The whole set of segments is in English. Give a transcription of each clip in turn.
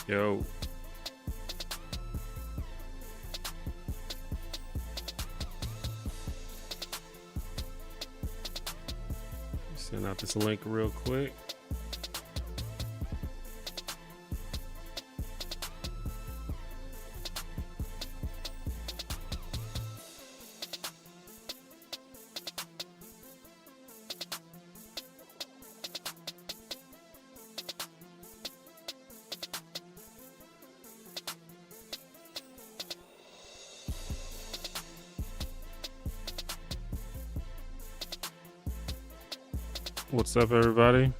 Yo. Send out this link real quick. What's up, everybody?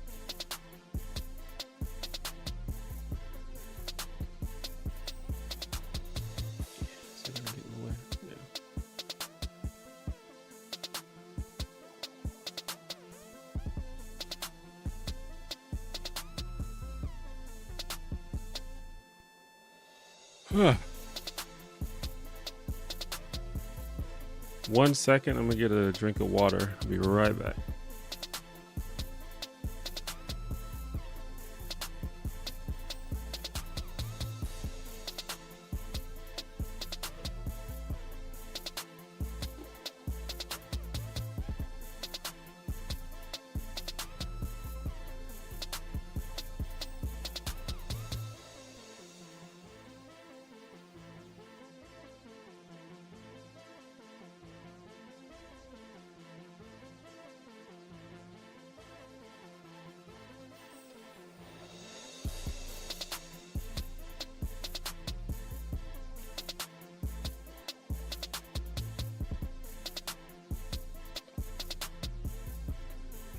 One second, I'm gonna get a drink of water. I'll be right back.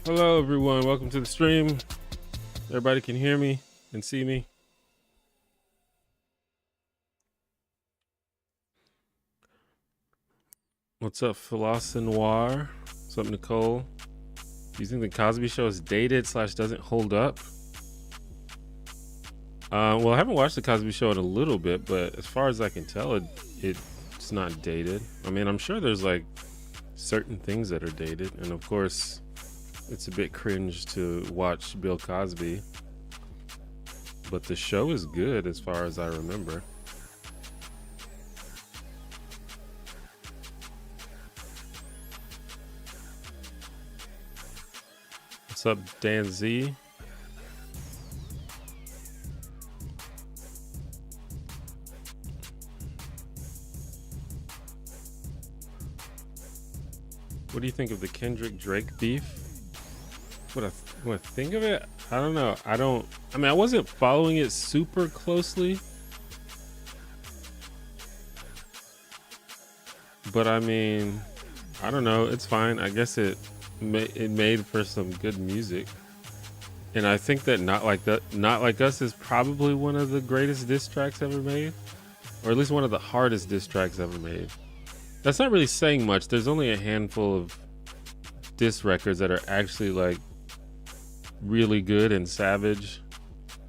Hello, everyone. Welcome to the stream. Everybody can hear me and see me. What's up, Philosophe Noir? What's up, Nicole? Do you think the Cosby Show is dated / doesn't hold up? Well, I haven't watched the Cosby Show in a little bit, but as far as I can tell, it's not dated. I mean, I'm sure there's like certain things that are dated, and of course, it's a bit cringe to watch Bill Cosby, but the show is good as far as I remember. What's up, Dan Z? What do you think of the Kendrick Drake beef? What I think of it? I don't know. I mean, I wasn't following it super closely, but I mean, I don't know. It's fine. I guess it made for some good music, and I think that Not Like Us is probably one of the greatest diss tracks ever made, or at least one of the hardest diss tracks ever made. That's not really saying much. There's only a handful of diss records that are actually like really good and savage,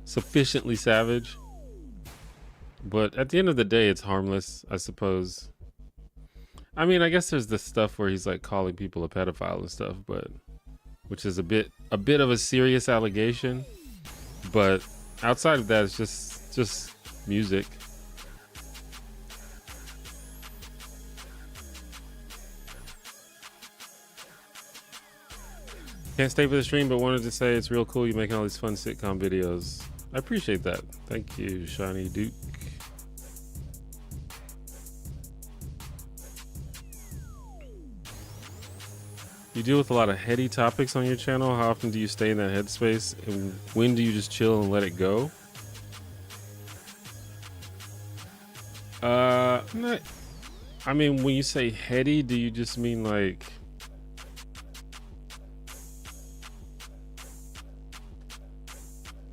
sufficiently savage, but at the end of the day, it's harmless, I suppose. I mean, I guess there's the stuff where he's like calling people a pedophile and stuff, but which is a bit of a serious allegation, but outside of that, it's just music. Can't stay for the stream, but wanted to say it's real cool you making all these fun sitcom videos. I appreciate that. Thank you, Shiny Duke. You deal with a lot of heady topics on your channel. How often do you stay in that headspace? And when do you just chill and let it go? I mean, when you say heady, do you just mean like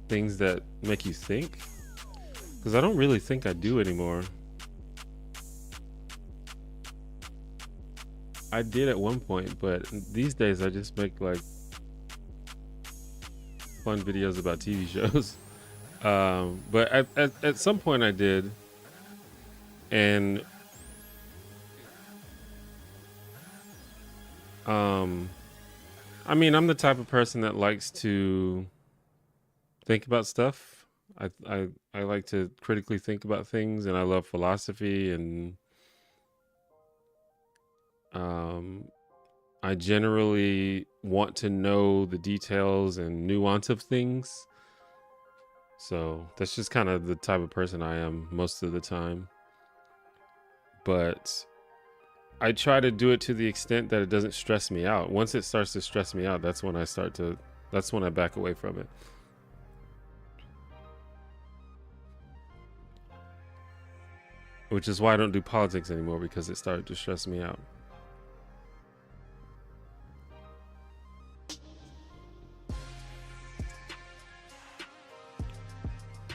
things that make you think? Because I don't really think I do anymore. I did at one point, but these days I just make like fun videos about TV shows. But at some point I did, and I mean, I'm the type of person that likes to think about stuff I like to critically think about things, and I love philosophy, and um, I generally want to know the details and nuance of things. So that's just kind of the type of person I am most of the time. But I try to do it to the extent that it doesn't stress me out. Once it starts to stress me out, that's when I back away from it. Which is why I don't do politics anymore, because it started to stress me out.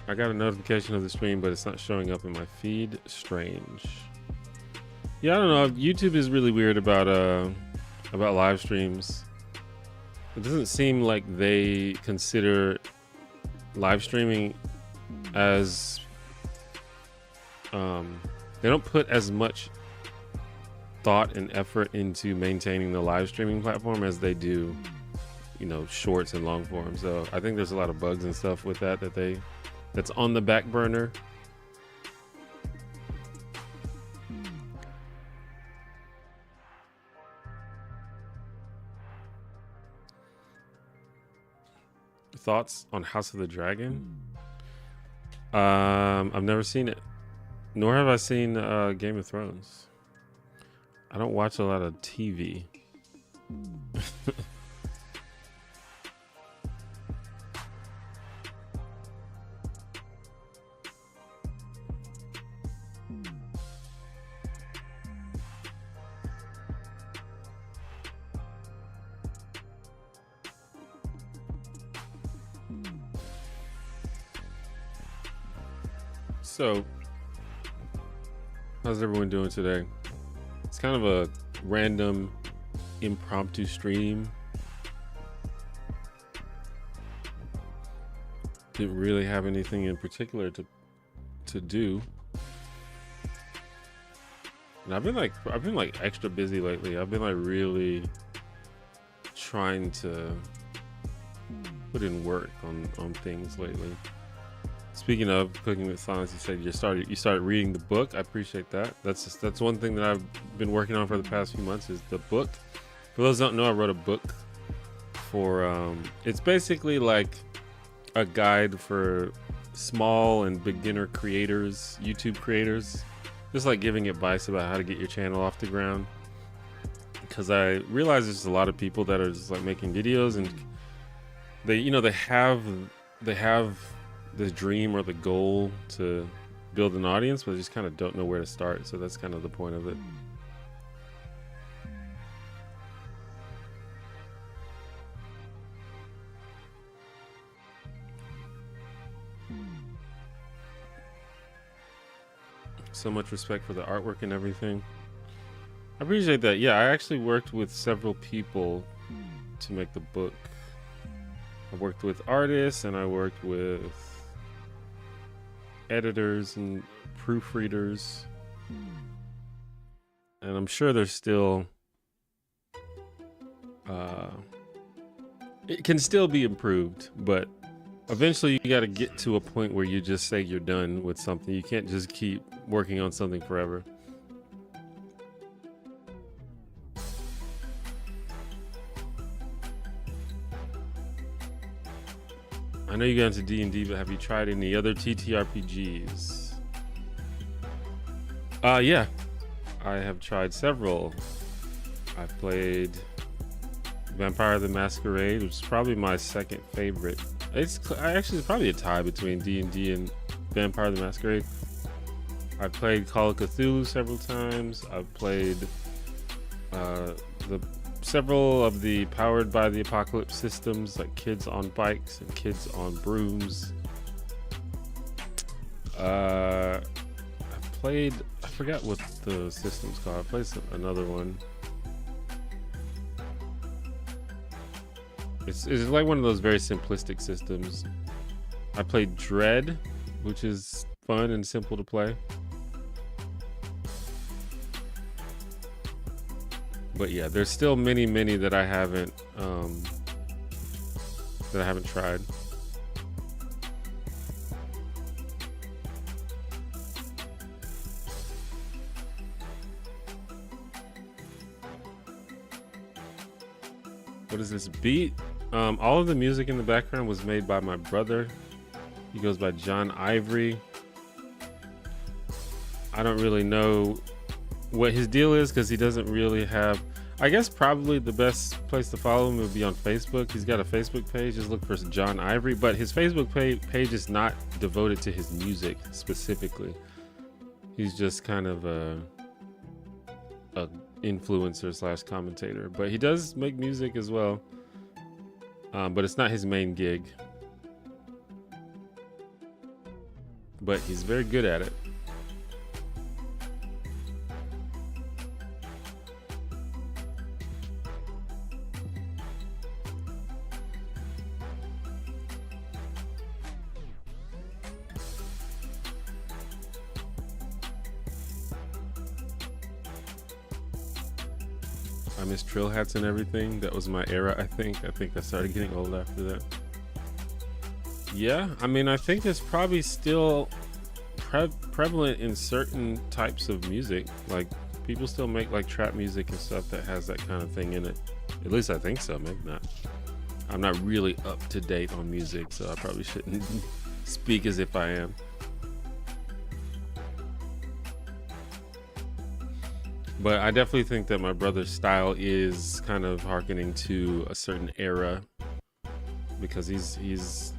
I got a notification of the stream, but it's not showing up in my feed. Strange. Yeah, I don't know. YouTube is really weird about live streams. It doesn't seem like they consider live streaming as they don't put as much thought and effort into maintaining the live streaming platform as they do, you know, shorts and long form. So I think there's a lot of bugs and stuff with that's on the back burner. Thoughts on House of the Dragon? I've never seen it, nor have I seen Game of Thrones. I don't watch a lot of TV. So, how's everyone doing today? It's kind of a random, impromptu stream. Didn't really have anything in particular to do. And I've been like extra busy lately. I've been like really trying to put in work on things lately. Speaking of Cooking with Silence, you said you started reading the book. I appreciate that. That's one thing that I've been working on for the past few months is the book. For those who don't know, I wrote a book for it's basically like a guide for small and beginner creators, YouTube creators, just like giving advice about how to get your channel off the ground. Because I realize there's a lot of people that are just like making videos and they have the dream or the goal to build an audience, but they just kind of don't know where to start. So that's kind of the point of it. So much respect for the artwork and everything. I appreciate that. Yeah, I actually worked with several people to make the book. I worked with artists and I worked with editors and proofreaders, and I'm sure there's still it can still be improved, but eventually you got to get to a point where you just say you're done with something. You can't just keep working on something forever. I know you got into D&D, but have you tried any other TTRPGs? Yeah, I have tried several. I've played Vampire the Masquerade, which is probably my second favorite. It's probably a tie between D&D and Vampire the Masquerade. I've played Call of Cthulhu several times. I've played several of the Powered by the Apocalypse systems, like Kids on Bikes and Kids on Brooms. I forgot what the system's called. I played another one. It's like one of those very simplistic systems. I played Dread, which is fun and simple to play. But yeah, there's still many that I haven't tried. What is this beat? All of the music in the background was made by my brother. He goes by John Ivory. I don't really know what his deal is because he doesn't really have. I guess probably the best place to follow him would be on Facebook. He's got a Facebook page. Just look for John Ivory, but his Facebook page is not devoted to his music specifically. He's just kind of a influencer slash commentator, but he does make music as well. But it's not his main gig. But he's very good at it. I miss Trill Hats and everything. That was my era, I think. I think I started getting old after that. Yeah, I mean, I think it's probably still prevalent in certain types of music. Like, people still make like trap music and stuff that has that kind of thing in it. At least I think so, maybe not. I'm not really up to date on music, so I probably shouldn't speak as if I am. But I definitely think that my brother's style is kind of hearkening to a certain era because he's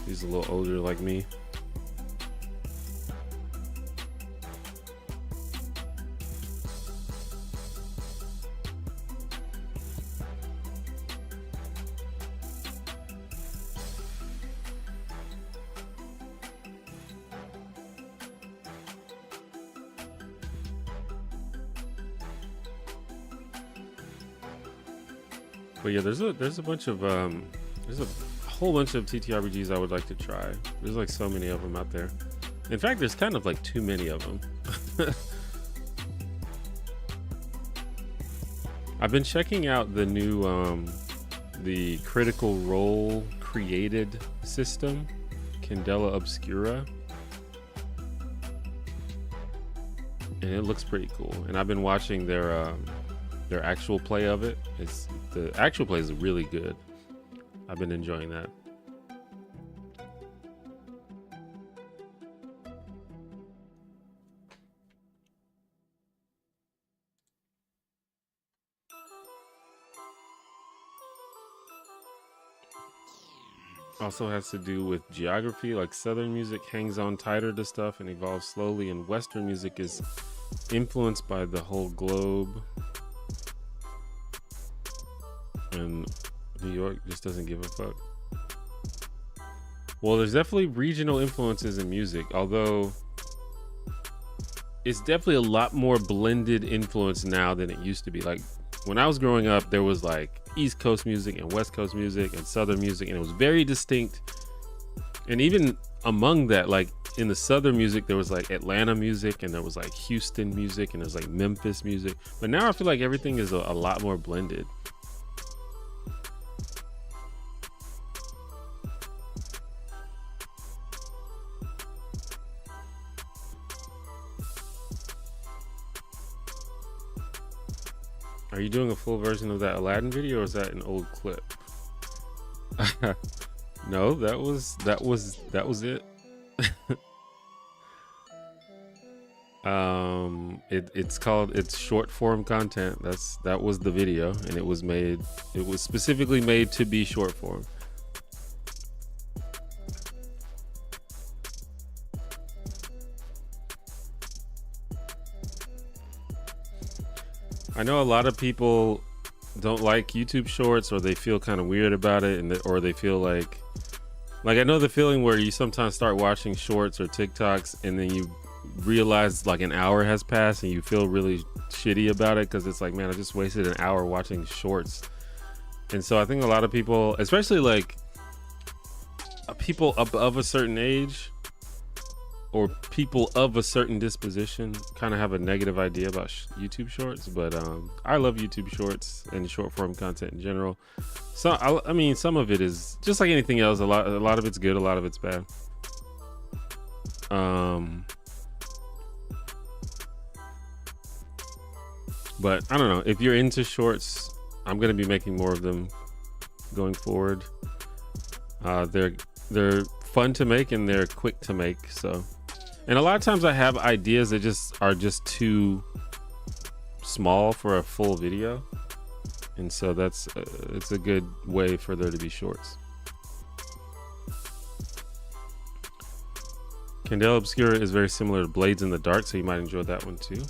a little older like me. But yeah, there's a bunch of there's a whole bunch of TTRPGs I would like to try. There's like so many of them out there. In fact, there's kind of like too many of them. I've been checking out the new the Critical Role created system, Candela Obscura, and it looks pretty cool. And I've been watching their actual play of it. The actual play is really good. I've been enjoying that. Also has to do with geography, like Southern music hangs on tighter to stuff and evolves slowly, and Western music is influenced by the whole globe. And New York just doesn't give a fuck. Well, there's definitely regional influences in music, although it's definitely a lot more blended influence now than it used to be. Like when I was growing up, there was like East Coast music and West Coast music and Southern music, and it was very distinct. And even among that, like in the Southern music, there was like Atlanta music, and there was like Houston music, and there's like Memphis music. But now I feel like everything is a lot more blended. Are you doing a full version of that Aladdin video, or is that an old clip? No, that was it. It's short form content. That was the video, and it was specifically made to be short form. I know a lot of people don't like YouTube shorts, or they feel kind of weird about it, or they feel like I know the feeling where you sometimes start watching shorts or TikToks and then you realize like an hour has passed and you feel really shitty about it because it's like, man, I just wasted an hour watching shorts. And so I think a lot of people, especially like people above a certain age or people of a certain disposition, kind of have a negative idea about YouTube shorts. But I love YouTube shorts and short form content in general. So I mean, some of it is just like anything else. A lot of it's good, a lot of it's bad. But I don't know, if you're into shorts, I'm gonna be making more of them going forward. They're fun to make and they're quick to make. So, and a lot of times I have ideas that are just too small for a full video, and so it's a good way for there to be shorts. Candela Obscura is very similar to Blades in the Dark, so you might enjoy that one too.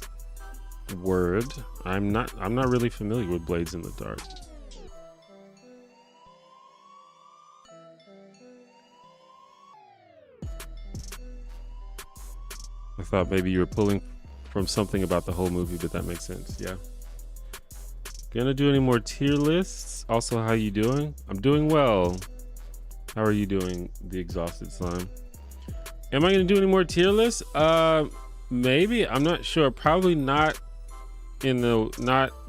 Word. I'm not really familiar with Blades in the Dark. I thought maybe you were pulling from something about the whole movie, but that makes sense. Yeah. Gonna do any more tier lists? Also, how you doing? I'm doing well. How are you doing, the exhausted slime? Am I gonna do any more tier lists? Maybe. I'm not sure. Probably not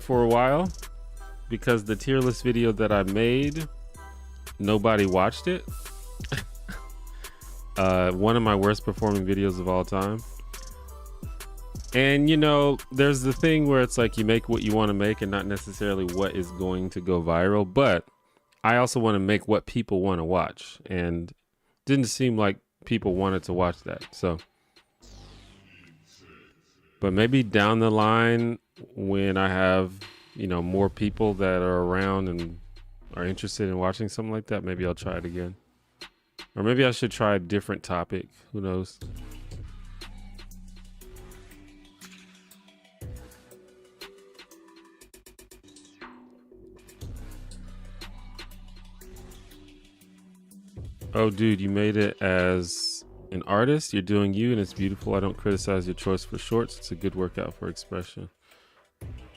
for a while, because the tier list video that I made, nobody watched it. One of my worst performing videos of all time. And you know, there's the thing where it's like you make what you want to make and not necessarily what is going to go viral, but I also want to make what people want to watch, and didn't seem like people wanted to watch that. So, but maybe down the line when I have, you know, more people that are around and are interested in watching something like that, maybe I'll try it again. Or maybe I should try a different topic. Who knows? Oh, dude, you made it as an artist. You're doing you, and it's beautiful. I don't criticize your choice for shorts. It's a good workout for expression.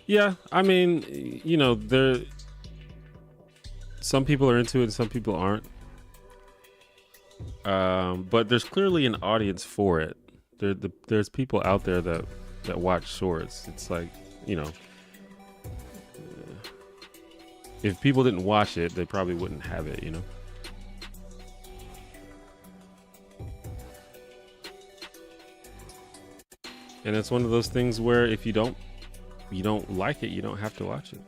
Yeah, I mean, you know, some people are into it and some people aren't. But there's clearly an audience for it. There's people out there that watch shorts. It's like, you know, if people didn't watch it, they probably wouldn't have it, you know. And it's one of those things where if you don't like it, you don't have to watch it.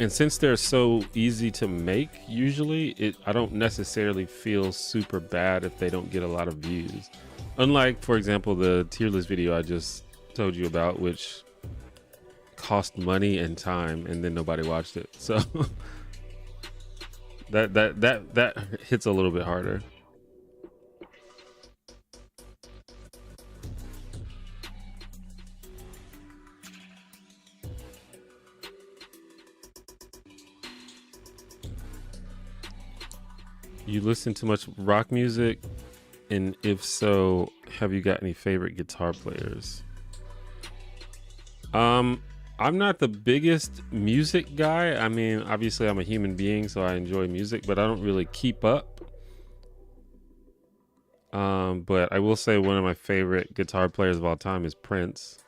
And since they're so easy to make, usually I don't necessarily feel super bad if they don't get a lot of views. Unlike, for example, the tier list video I just told you about, which cost money and time, and then nobody watched it. So that hits a little bit harder. You listen to much rock music? And if so, have you got any favorite guitar players? I'm not the biggest music guy. I mean, obviously I'm a human being, so I enjoy music, but I don't really keep up. But I will say one of my favorite guitar players of all time is Prince.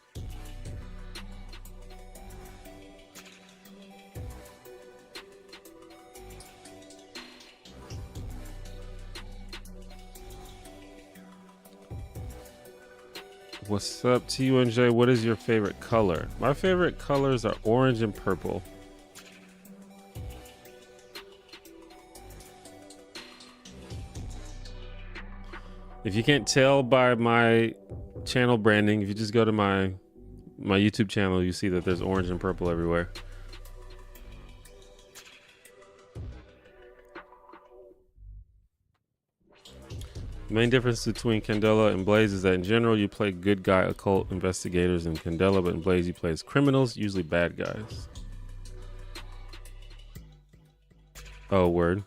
What's up, TUNJ? What is your favorite color? My favorite colors are orange and purple. If you can't tell by my channel branding, if you just go to my YouTube channel, you see that there's orange and purple everywhere. The main difference between Candela and Blaze is that in general you play good guy occult investigators in Candela, but in Blaze you play as criminals, usually bad guys. Oh, word.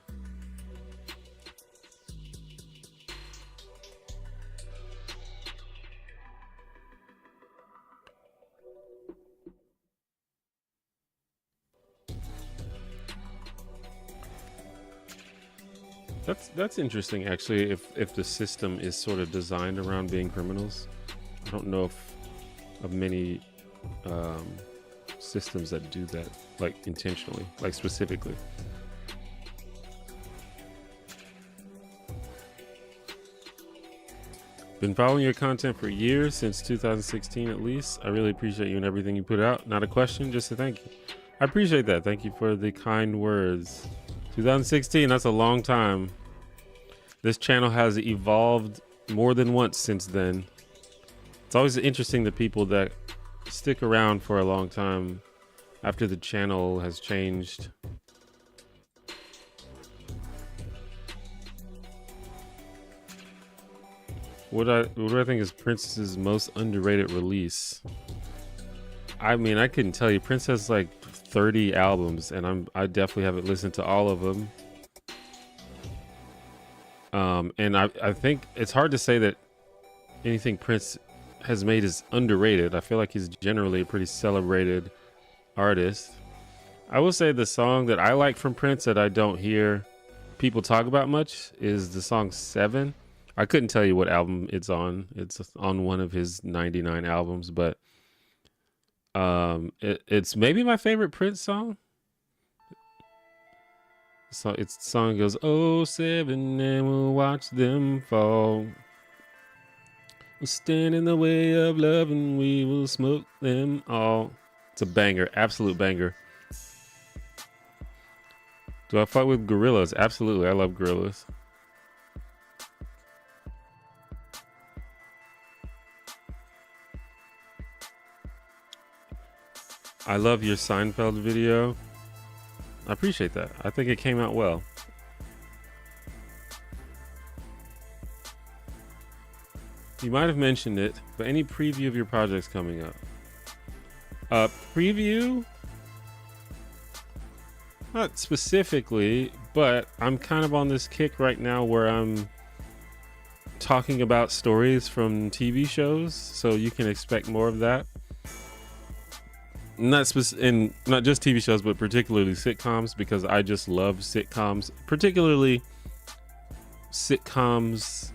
That's interesting, actually, if the system is sort of designed around being criminals. I don't know of many systems that do that, like intentionally, like specifically. Been following your content for years, since 2016 at least. I really appreciate you and everything you put out. Not a question, just a thank you. I appreciate that. Thank you for the kind words. 2016, that's a long time. This channel has evolved more than once since then. It's always interesting the people that stick around for a long time after the channel has changed. What do I think is Prince's most underrated release? I mean, I couldn't tell you. Prince has like 30 albums, and I definitely haven't listened to all of them. And I think it's hard to say that anything Prince has made is underrated. I feel like he's generally a pretty celebrated artist. I will say the song that I like from Prince that I don't hear people talk about much is the song 7. I couldn't tell you what album it's on. It's on one of his 99 albums, but it's maybe my favorite Prince song. So it's the song goes, "Oh, 7, and we'll watch them fall. We'll stand in the way of love and we will smoke them all." It's a banger, absolute banger. Do I fuck with Gorillaz? Absolutely, I love Gorillaz. I love your Seinfeld video. I appreciate that. I think it came out well. You might have mentioned it, but any preview of your projects coming up? Preview? Not specifically, but I'm kind of on this kick right now where I'm talking about stories from TV shows, so you can expect more of that. And not just TV shows, but particularly sitcoms, because I just love sitcoms, particularly sitcoms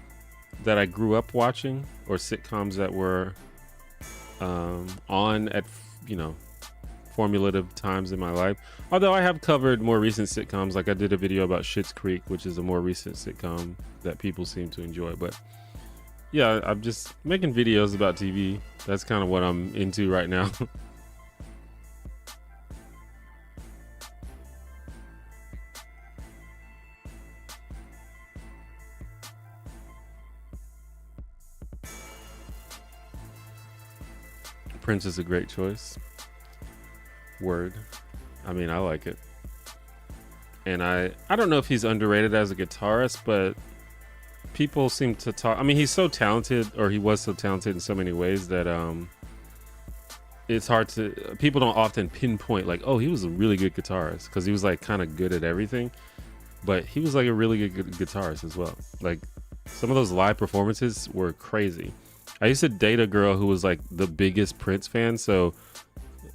that I grew up watching, or sitcoms that were on at, formulative times in my life. Although I have covered more recent sitcoms, like I did a video about Schitt's Creek, which is a more recent sitcom that people seem to enjoy. But yeah, I'm just making videos about TV. That's kind of what I'm into right now. Prince is a great choice. Word. I mean, I like it. And I don't know if he's underrated as a guitarist, but people seem to talk. I mean, he's so talented, or he was so talented in so many ways that it's hard to, people don't often pinpoint like, oh, he was a really good guitarist, because he was like kind of good at everything. But he was like a really good guitarist as well. Like some of those live performances were crazy. I used to date a girl who was like the biggest Prince fan, so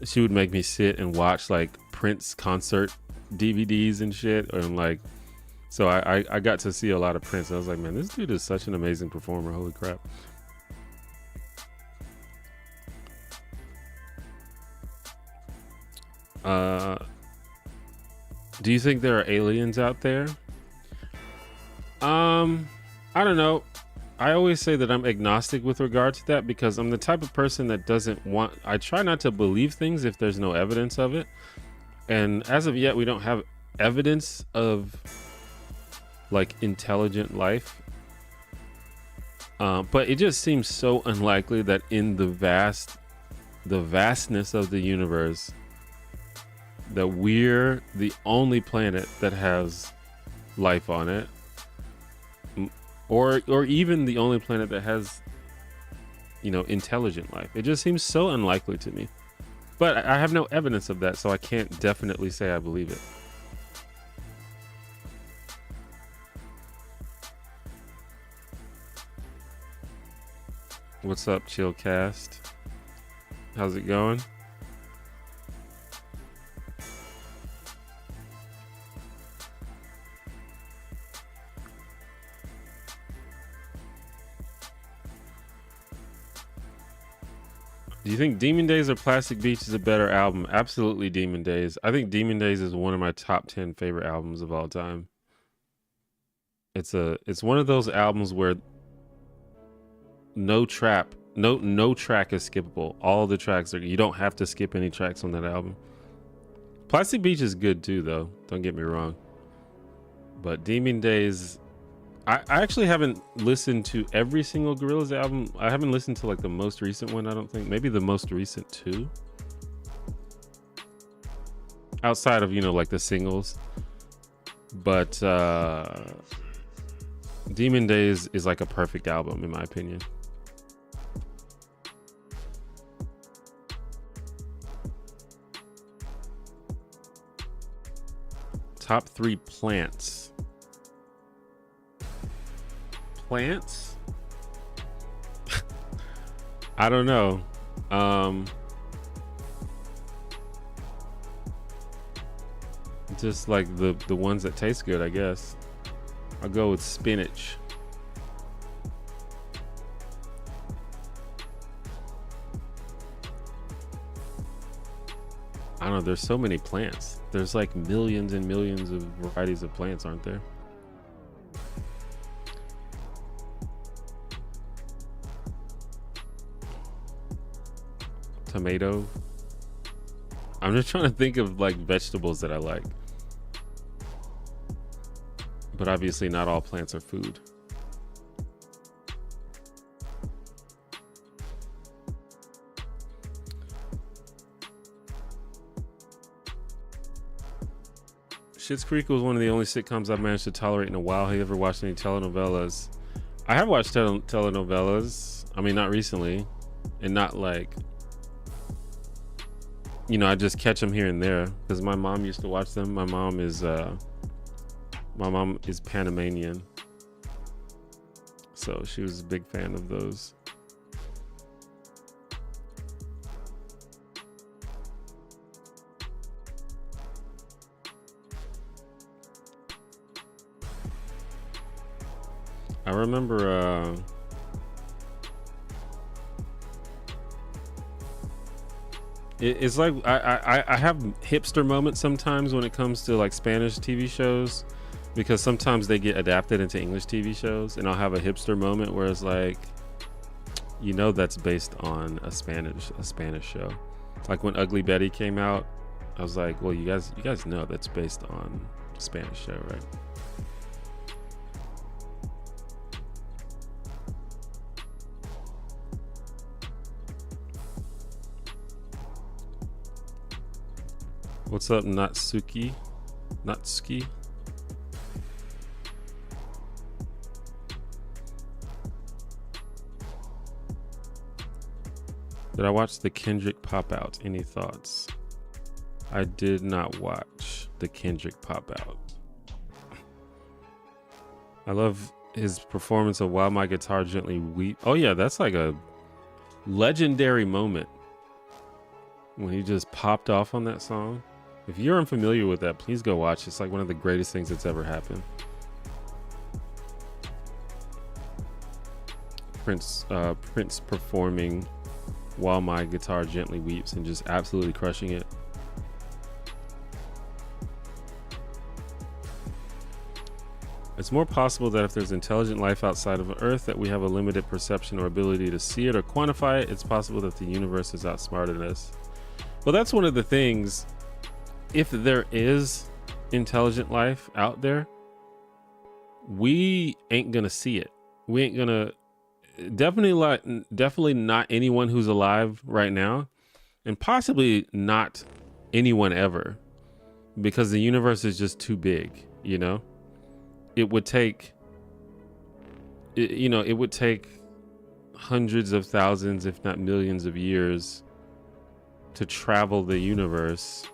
she would make me sit and watch like Prince concert DVDs and shit, and like, so I got to see a lot of Prince. And I was like, man, this dude is such an amazing performer. Holy crap. Do you think there are aliens out there? I don't know. I always say that I'm agnostic with regard to that, because I'm the type of person that I try not to believe things if there's no evidence of it. And as of yet, we don't have evidence of like intelligent life. But it just seems so unlikely that in the vastness of the universe, that we're the only planet that has life on it. Or even the only planet that has, intelligent life. It just seems so unlikely to me. But I have no evidence of that, so I can't definitely say I believe it. What's up, Chillcast? How's it going? Do you think Demon Days or Plastic Beach is a better album? Absolutely Demon Days. I think Demon Days is one of my top 10 favorite albums of all time. It's one of those albums where no track is skippable. All the tracks are, you don't have to skip any tracks on that album. Plastic Beach is good too, though. Don't get me wrong. But Demon Days, I actually haven't listened to every single Gorillaz album. I haven't listened to like the most recent one, I don't think. Maybe the most recent two. Outside of, you know, like the singles. But Demon Days is like a perfect album in my opinion. Top 3 plants. Plants? I don't know. Just like the ones that taste good, I guess. I'll go with spinach. I don't know, there's so many plants. There's like millions and millions of varieties of plants, aren't there? Tomato. I'm just trying to think of like vegetables that I like. But obviously not all plants are food. Schitt's Creek was one of the only sitcoms I've managed to tolerate in a while. Have you ever watched any telenovelas? I have watched telenovelas. I mean, not recently. And not like, you know, I just catch them here and there because my mom used to watch them. My mom is Panamanian, so she was a big fan of those. I remember it's like I have hipster moments sometimes when it comes to like Spanish TV shows, because sometimes they get adapted into English TV shows, and I'll have a hipster moment where it's like, you know, that's based on a Spanish show. Like when Ugly Betty came out, I was like, well, you guys know that's based on a Spanish show, right? What's up, Natsuki? Did I watch the Kendrick pop out? Any thoughts? I did not watch the Kendrick pop out. I love his performance of While My Guitar Gently Weeps. Oh yeah, that's like a legendary moment when he just popped off on that song. If you're unfamiliar with that, please go watch. It's like one of the greatest things that's ever happened. Prince performing While My Guitar Gently Weeps and just absolutely crushing it. It's more possible that if there's intelligent life outside of Earth, that we have a limited perception or ability to see it or quantify it. It's possible that the universe is outsmarted us. Well, that's one of the things. If there is intelligent life out there, we ain't gonna see it. We ain't gonna, definitely not anyone who's alive right now, and possibly not anyone ever, because the universe is just too big. You know, it would take hundreds of thousands, if not millions of years to travel the universe,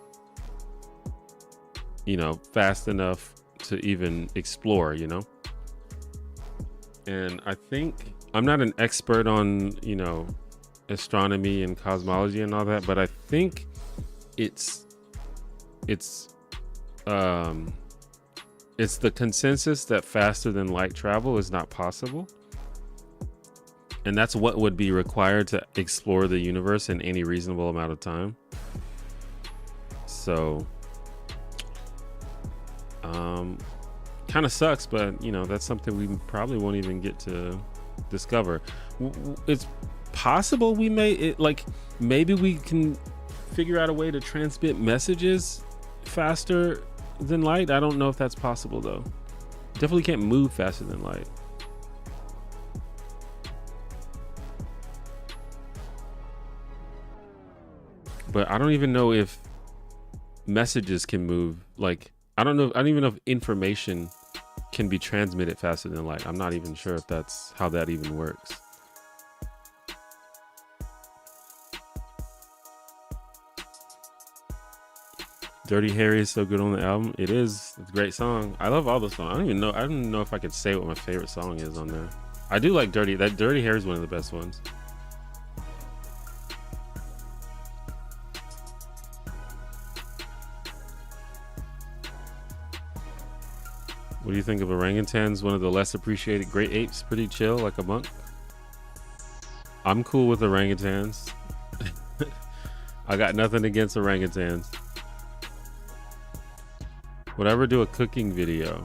you know, fast enough to even explore, you know. And I think, I'm not an expert on, you know, astronomy and cosmology and all that, but I think it's the consensus that faster than light travel is not possible. And that's what would be required to explore the universe in any reasonable amount of time. So kind of sucks, but you know, that's something we probably won't even get to discover. It's possible we may it like maybe we can figure out a way to transmit messages faster than light. I don't know if that's possible though. Definitely can't move faster than light. But I don't even know if messages can move. Like, I don't even know if information can be transmitted faster than light. I'm not even sure if that's how that even works. Dirty Harry is so good on the album. It is. It's a great song. I love all the songs. I don't even know if I could say what my favorite song is on there. I do like Dirty Harry is one of the best ones. What do you think of orangutans? One of the less appreciated great apes. Pretty chill, like a monk. I'm cool with orangutans. I got nothing against orangutans. Would I ever do a cooking video?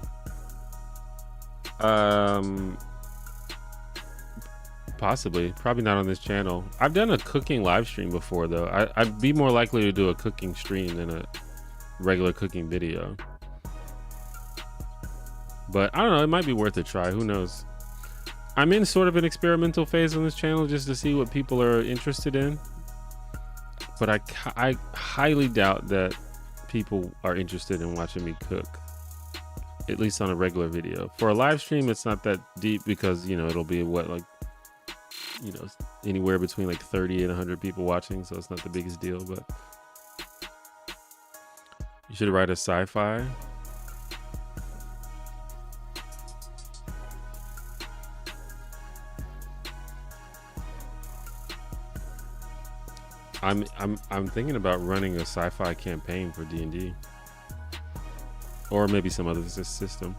Possibly. Probably not on this channel. I've done a cooking live stream before though. I'd be more likely to do a cooking stream than a regular cooking video. But I don't know, it might be worth a try. Who knows? I'm in sort of an experimental phase on this channel just to see what people are interested in. But I highly doubt that people are interested in watching me cook, at least on a regular video. For a live stream, it's not that deep because, you know, it'll be what, like, you know, anywhere between like 30 and 100 people watching, so it's not the biggest deal. But you should write a sci-fi. I'm thinking about running a sci-fi campaign for D&D, or maybe some other system.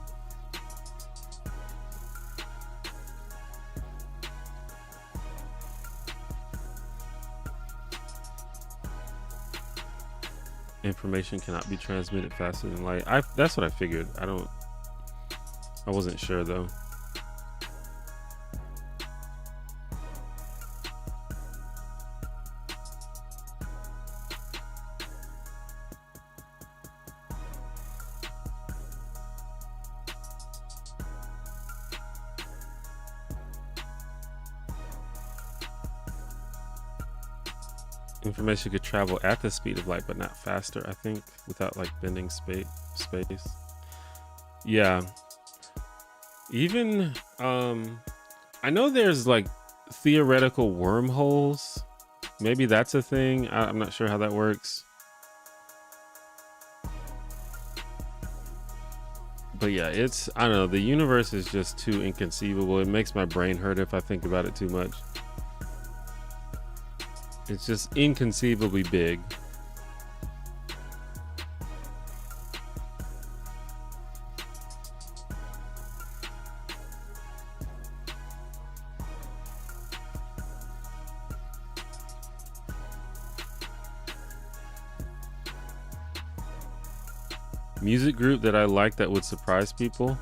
Information cannot be transmitted faster than light. That's what I figured. I wasn't sure though. Information could travel at the speed of light, but not faster, I think, without like bending space. Yeah. Even, I know there's like theoretical wormholes. Maybe that's a thing. I'm not sure how that works. But yeah, I don't know. The universe is just too inconceivable. It makes my brain hurt if I think about it too much. It's just inconceivably big. Music group that I like that would surprise people.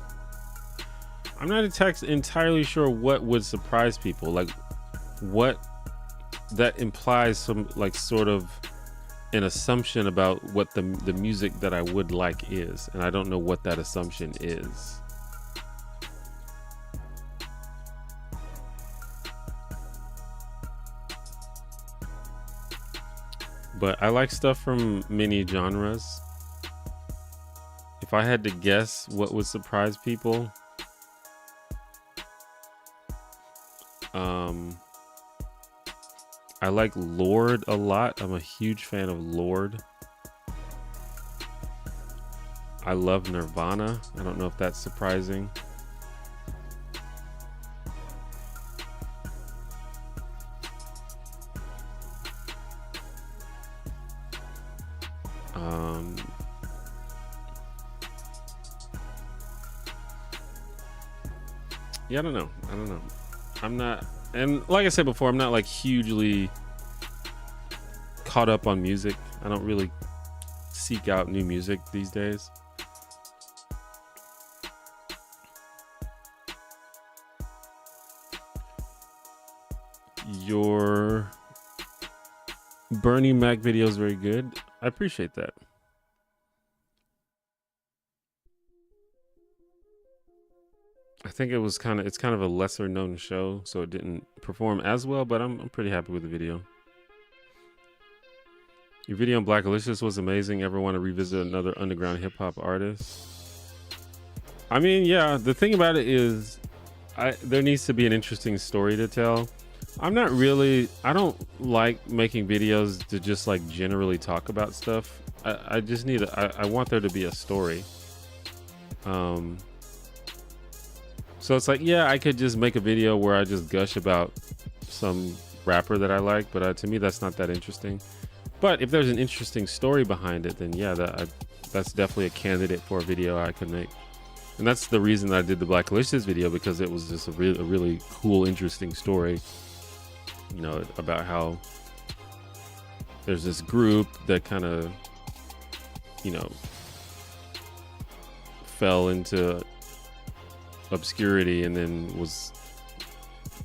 I'm not entirely sure what would surprise people. Like what that implies some like sort of an assumption about what the music that I would like is, and I don't know what that assumption is. But I like stuff from many genres. If I had to guess what would surprise people, I like Lorde a lot. I'm a huge fan of Lorde. I love Nirvana. I don't know if that's surprising. Yeah, I don't know. I'm not, and like I said before, I'm not like hugely caught up on music. I don't really seek out new music these days. your Bernie Mac video is very good. I appreciate that. I think it's kind of a lesser known show, so it didn't perform as well, but I'm pretty happy with the video. Your video on Blackalicious was amazing. Ever want to revisit another underground hip hop artist? I mean, yeah, the thing about it is there needs to be an interesting story to tell. I don't like making videos to just like generally talk about stuff. I just need I want there to be a story. So it's like, yeah, I could just make a video where I just gush about some rapper that I like, but to me, that's not that interesting. But if there's an interesting story behind it, then yeah, that's definitely a candidate for a video I could make. And that's the reason I did the Blackalicious video, because it was just a really cool, interesting story, you know, about how there's this group that kind of, you know, fell into obscurity and then was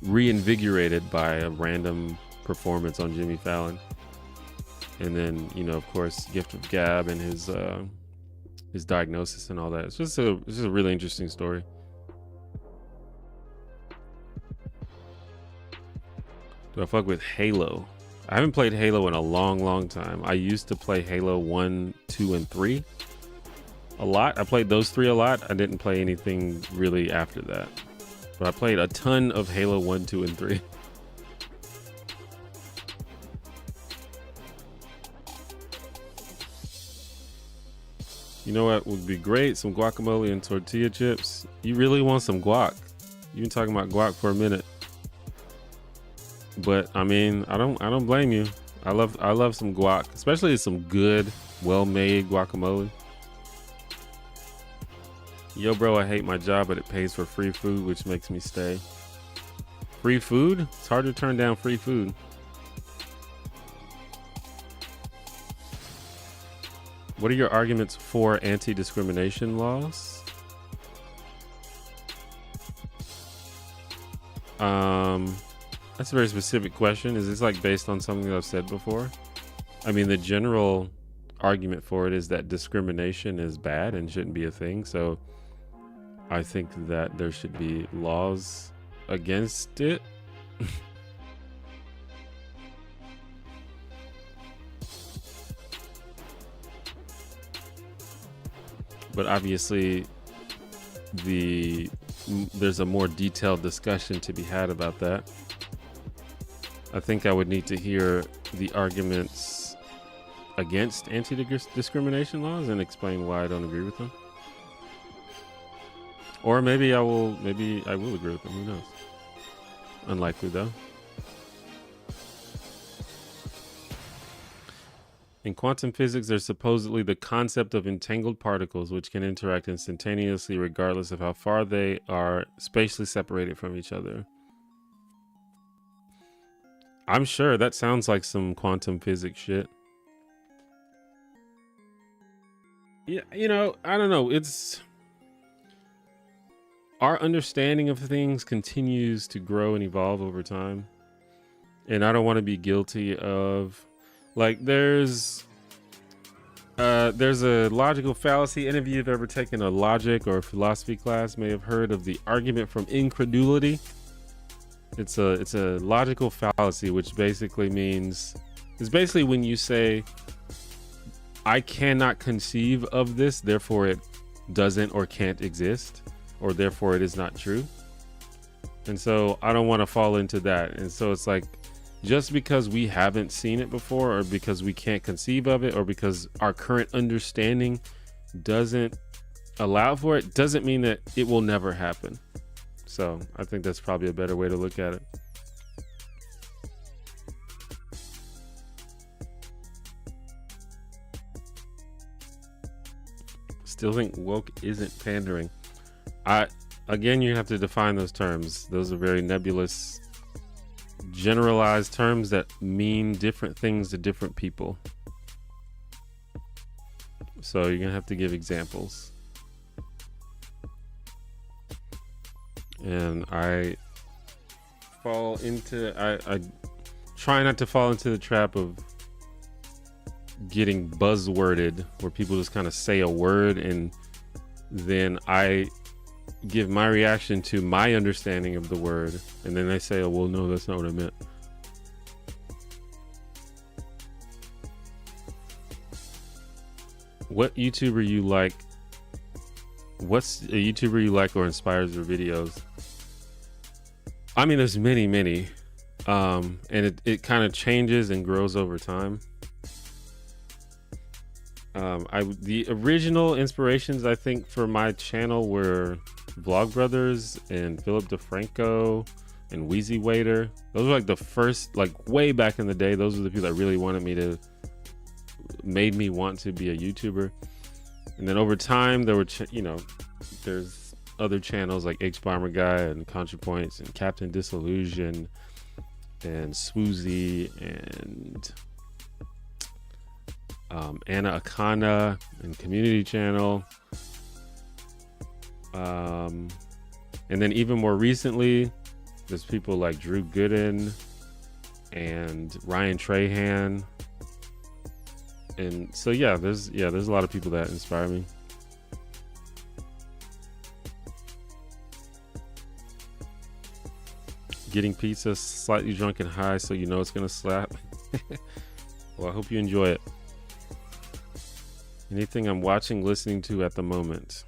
reinvigorated by a random performance on Jimmy Fallon. And then, you know, of course, Gift of Gab and his diagnosis and all that. It's just a really interesting story. Do I fuck with Halo? I haven't played Halo in a long time. I used to play Halo 1, 2, and 3 a lot. I played those 3 a lot. I didn't play anything really after that. But I played a ton of Halo 1, 2, and 3. You know what would be great? Some guacamole and tortilla chips. You really want some guac? You've been talking about guac for a minute. But I mean, I don't blame you. I love some guac, especially some good, well-made guacamole. Yo, bro, I hate my job, but it pays for free food, which makes me stay. Free food? It's hard to turn down free food. What are your arguments for anti-discrimination laws? That's a very specific question. Is this like based on something that I've said before? I mean, the general argument for it is that discrimination is bad and shouldn't be a thing. So I think that there should be laws against it. But obviously there's a more detailed discussion to be had about that. I think I would need to hear the arguments against anti-discrimination laws and explain why I don't agree with them. Or maybe I will agree with them. Who knows? Unlikely though. In quantum physics, there's supposedly the concept of entangled particles which can interact instantaneously regardless of how far they are spatially separated from each other. I'm sure that sounds like some quantum physics shit. Yeah, you know, I don't know. It's our understanding of things continues to grow and evolve over time. And I don't want to be guilty of, like, there's a logical fallacy. Any of you have ever taken a logic or philosophy class may have heard of the argument from incredulity. It's a logical fallacy, which basically means, it's basically when you say, I cannot conceive of this, therefore it doesn't or can't exist, or therefore it is not true. And so I don't want to fall into that. And so it's like, just because we haven't seen it before, or because we can't conceive of it, or because our current understanding doesn't allow for it, doesn't mean that it will never happen. So I think that's probably a better way to look at it. Still think woke isn't pandering. Again, you have to define those terms. Those are very nebulous, generalized terms that mean different things to different people. So you're gonna have to give examples. And fall into I try not to fall into the trap of getting buzzworded, where people just kind of say a word and then I give my reaction to my understanding of the word, and then they say, oh well, no, that's not what I meant. What YouTuber you like? What's a YouTuber you like or inspires your videos? I mean, there's many, and it kind of changes and grows over time. The original inspirations, I think, for my channel were Vlogbrothers and Philip DeFranco and Wheezy Waiter. Those were like the first, like way back in the day. Those were the people that really made me want to be a YouTuber. And then over time, there were, there's other channels like H Bomber Guy and ContraPoints and Captain Disillusion and Swoozy and Anna Akana and Community Channel. And then even more recently, there's people like Drew Gooden and Ryan Trahan. And so there's a lot of people that inspire me. Getting pizza slightly drunk and high, so you know it's gonna slap. Well, I hope you enjoy it. Anything I'm watching, listening to at the moment?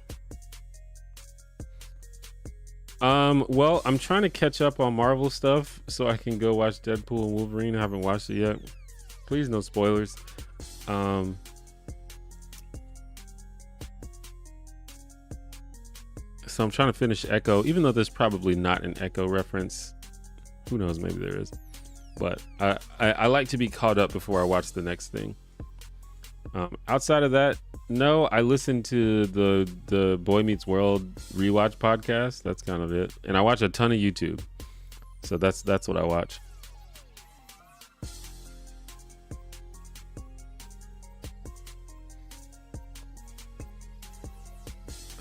Well, I'm trying to catch up on Marvel stuff so I can go watch Deadpool and Wolverine. I haven't watched it yet. Please, no spoilers. So I'm trying to finish Echo, even though there's probably not an Echo reference. Who knows? Maybe there is. But I like to be caught up before I watch the next thing. Outside of that, no, I listen to the Boy Meets World rewatch podcast. That's kind of it. And I watch a ton of YouTube. So that's what I watch.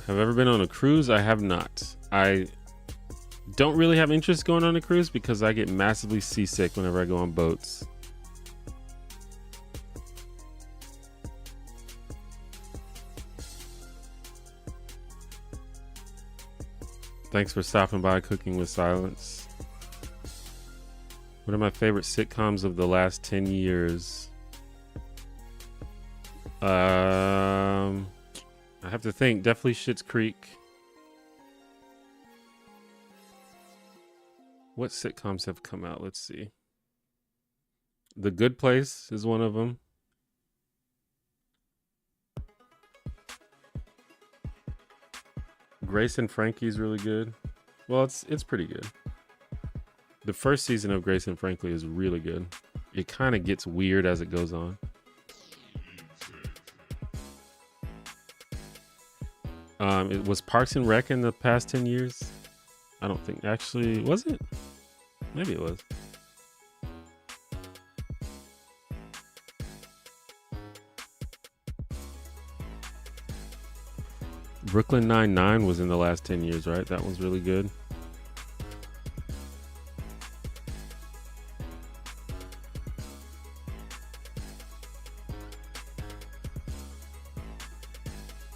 Have I ever been on a cruise? I have not. I don't really have interest going on a cruise because I get massively seasick whenever I go on boats. Thanks for stopping by Cooking with Silence. What are my favorite sitcoms of the last 10 years? I have to think. Definitely Schitt's Creek. What sitcoms have come out? Let's see. The Good Place is one of them. Grace and Frankie's really good. Well, it's pretty good. The first season of Grace and Frankie is really good. It kind of gets weird as it goes on. It was Parks and Rec in the past 10 years. I don't think, actually, was it? Maybe it was. Brooklyn Nine-Nine was in the last 10 years, right? That was really good.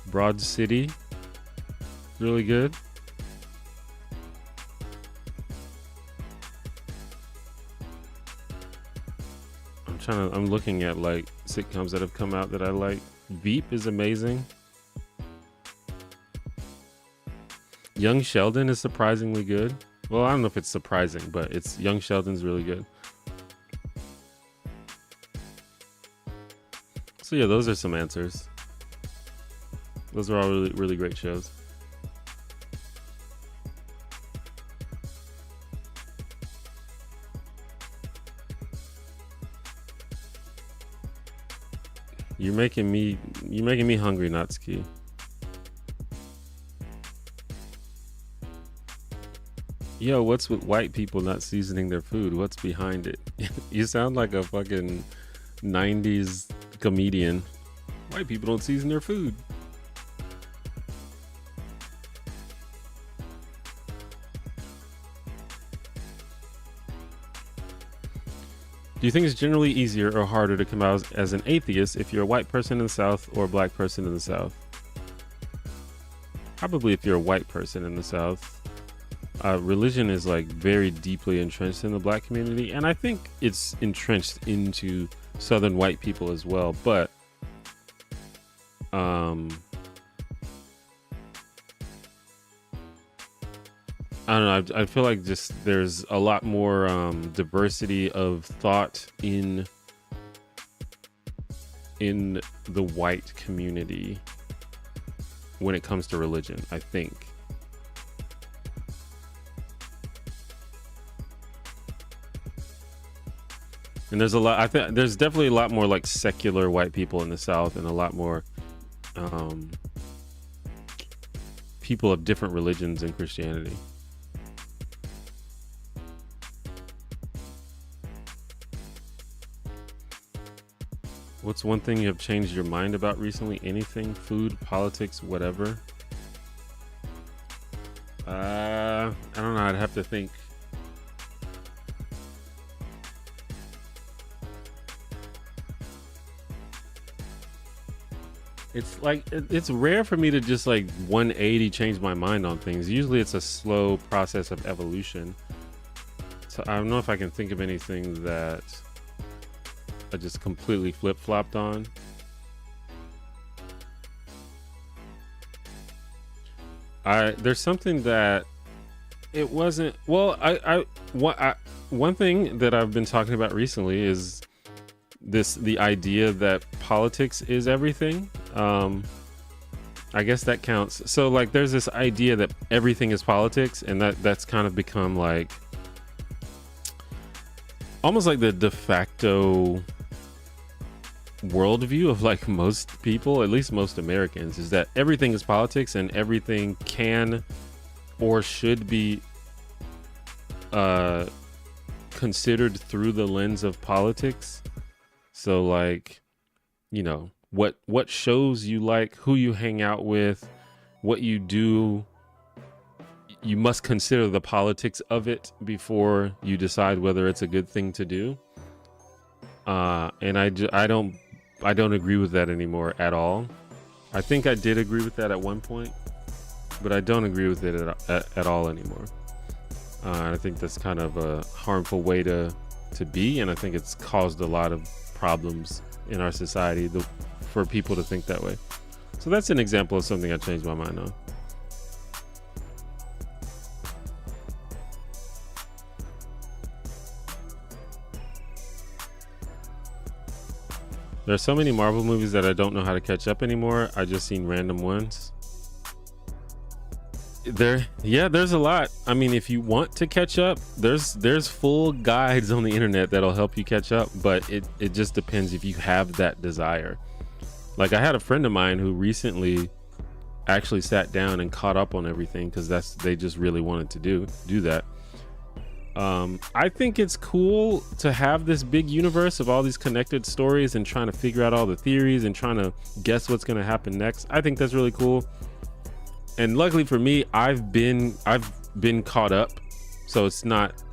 Broad City, really good. I'm looking at like sitcoms that have come out that I like. Veep is amazing. Young Sheldon is surprisingly good. Well, I don't know if it's surprising, but Young Sheldon's really good. So yeah, those are some answers. Those are all really, really great shows. You're making me hungry, Natsuki. Yo, what's with white people not seasoning their food? What's behind it? You sound like a fucking 90s comedian. White people don't season their food. Do you think it's generally easier or harder to come out as an atheist if you're a white person in the South or a black person in the South? Probably if you're a white person in the South. Religion is like very deeply entrenched in the black community, and I think it's entrenched into Southern white people as well. But I don't know. I feel like just there's a lot more diversity of thought in the white community when it comes to religion, I think. And there's a lot, I think there's definitely a lot more like secular white people in the South, and a lot more people of different religions in Christianity. What's one thing you have changed your mind about recently? Anything? Food, politics, whatever? I don't know. I'd have to think. It's like, it's rare for me to just like 180 change my mind on things. Usually it's a slow process of evolution. So I don't know if I can think of anything that I just completely flip-flopped on. There's something that it wasn't, well, one thing that I've been talking about recently is the idea that politics is everything. I guess that counts. So like there's this idea that everything is politics, and that's kind of become like almost like the de facto worldview of like most people, at least most Americans, is that everything is politics and everything can or should be considered through the lens of politics. So like, you know, what shows you like, who you hang out with, what you do, you must consider the politics of it before you decide whether it's a good thing to do. And I don't agree with that anymore at all. I think I did agree with that at one point, but I don't agree with it at all anymore. I think that's kind of a harmful way to be, and I think it's caused a lot of problems in our society for people to think that way. So that's an example of something I changed my mind on. There are so many Marvel movies that I don't know how to catch up anymore. I just seen random ones. There's a lot. I mean, if you want to catch up, there's full guides on the internet that'll help you catch up, but it just depends if you have that desire. Like I had a friend of mine who recently actually sat down and caught up on everything because they just really wanted to do that. I think it's cool to have this big universe of all these connected stories and trying to figure out all the theories and trying to guess what's going to happen next. I think that's really cool. And luckily for me, I've been caught up. So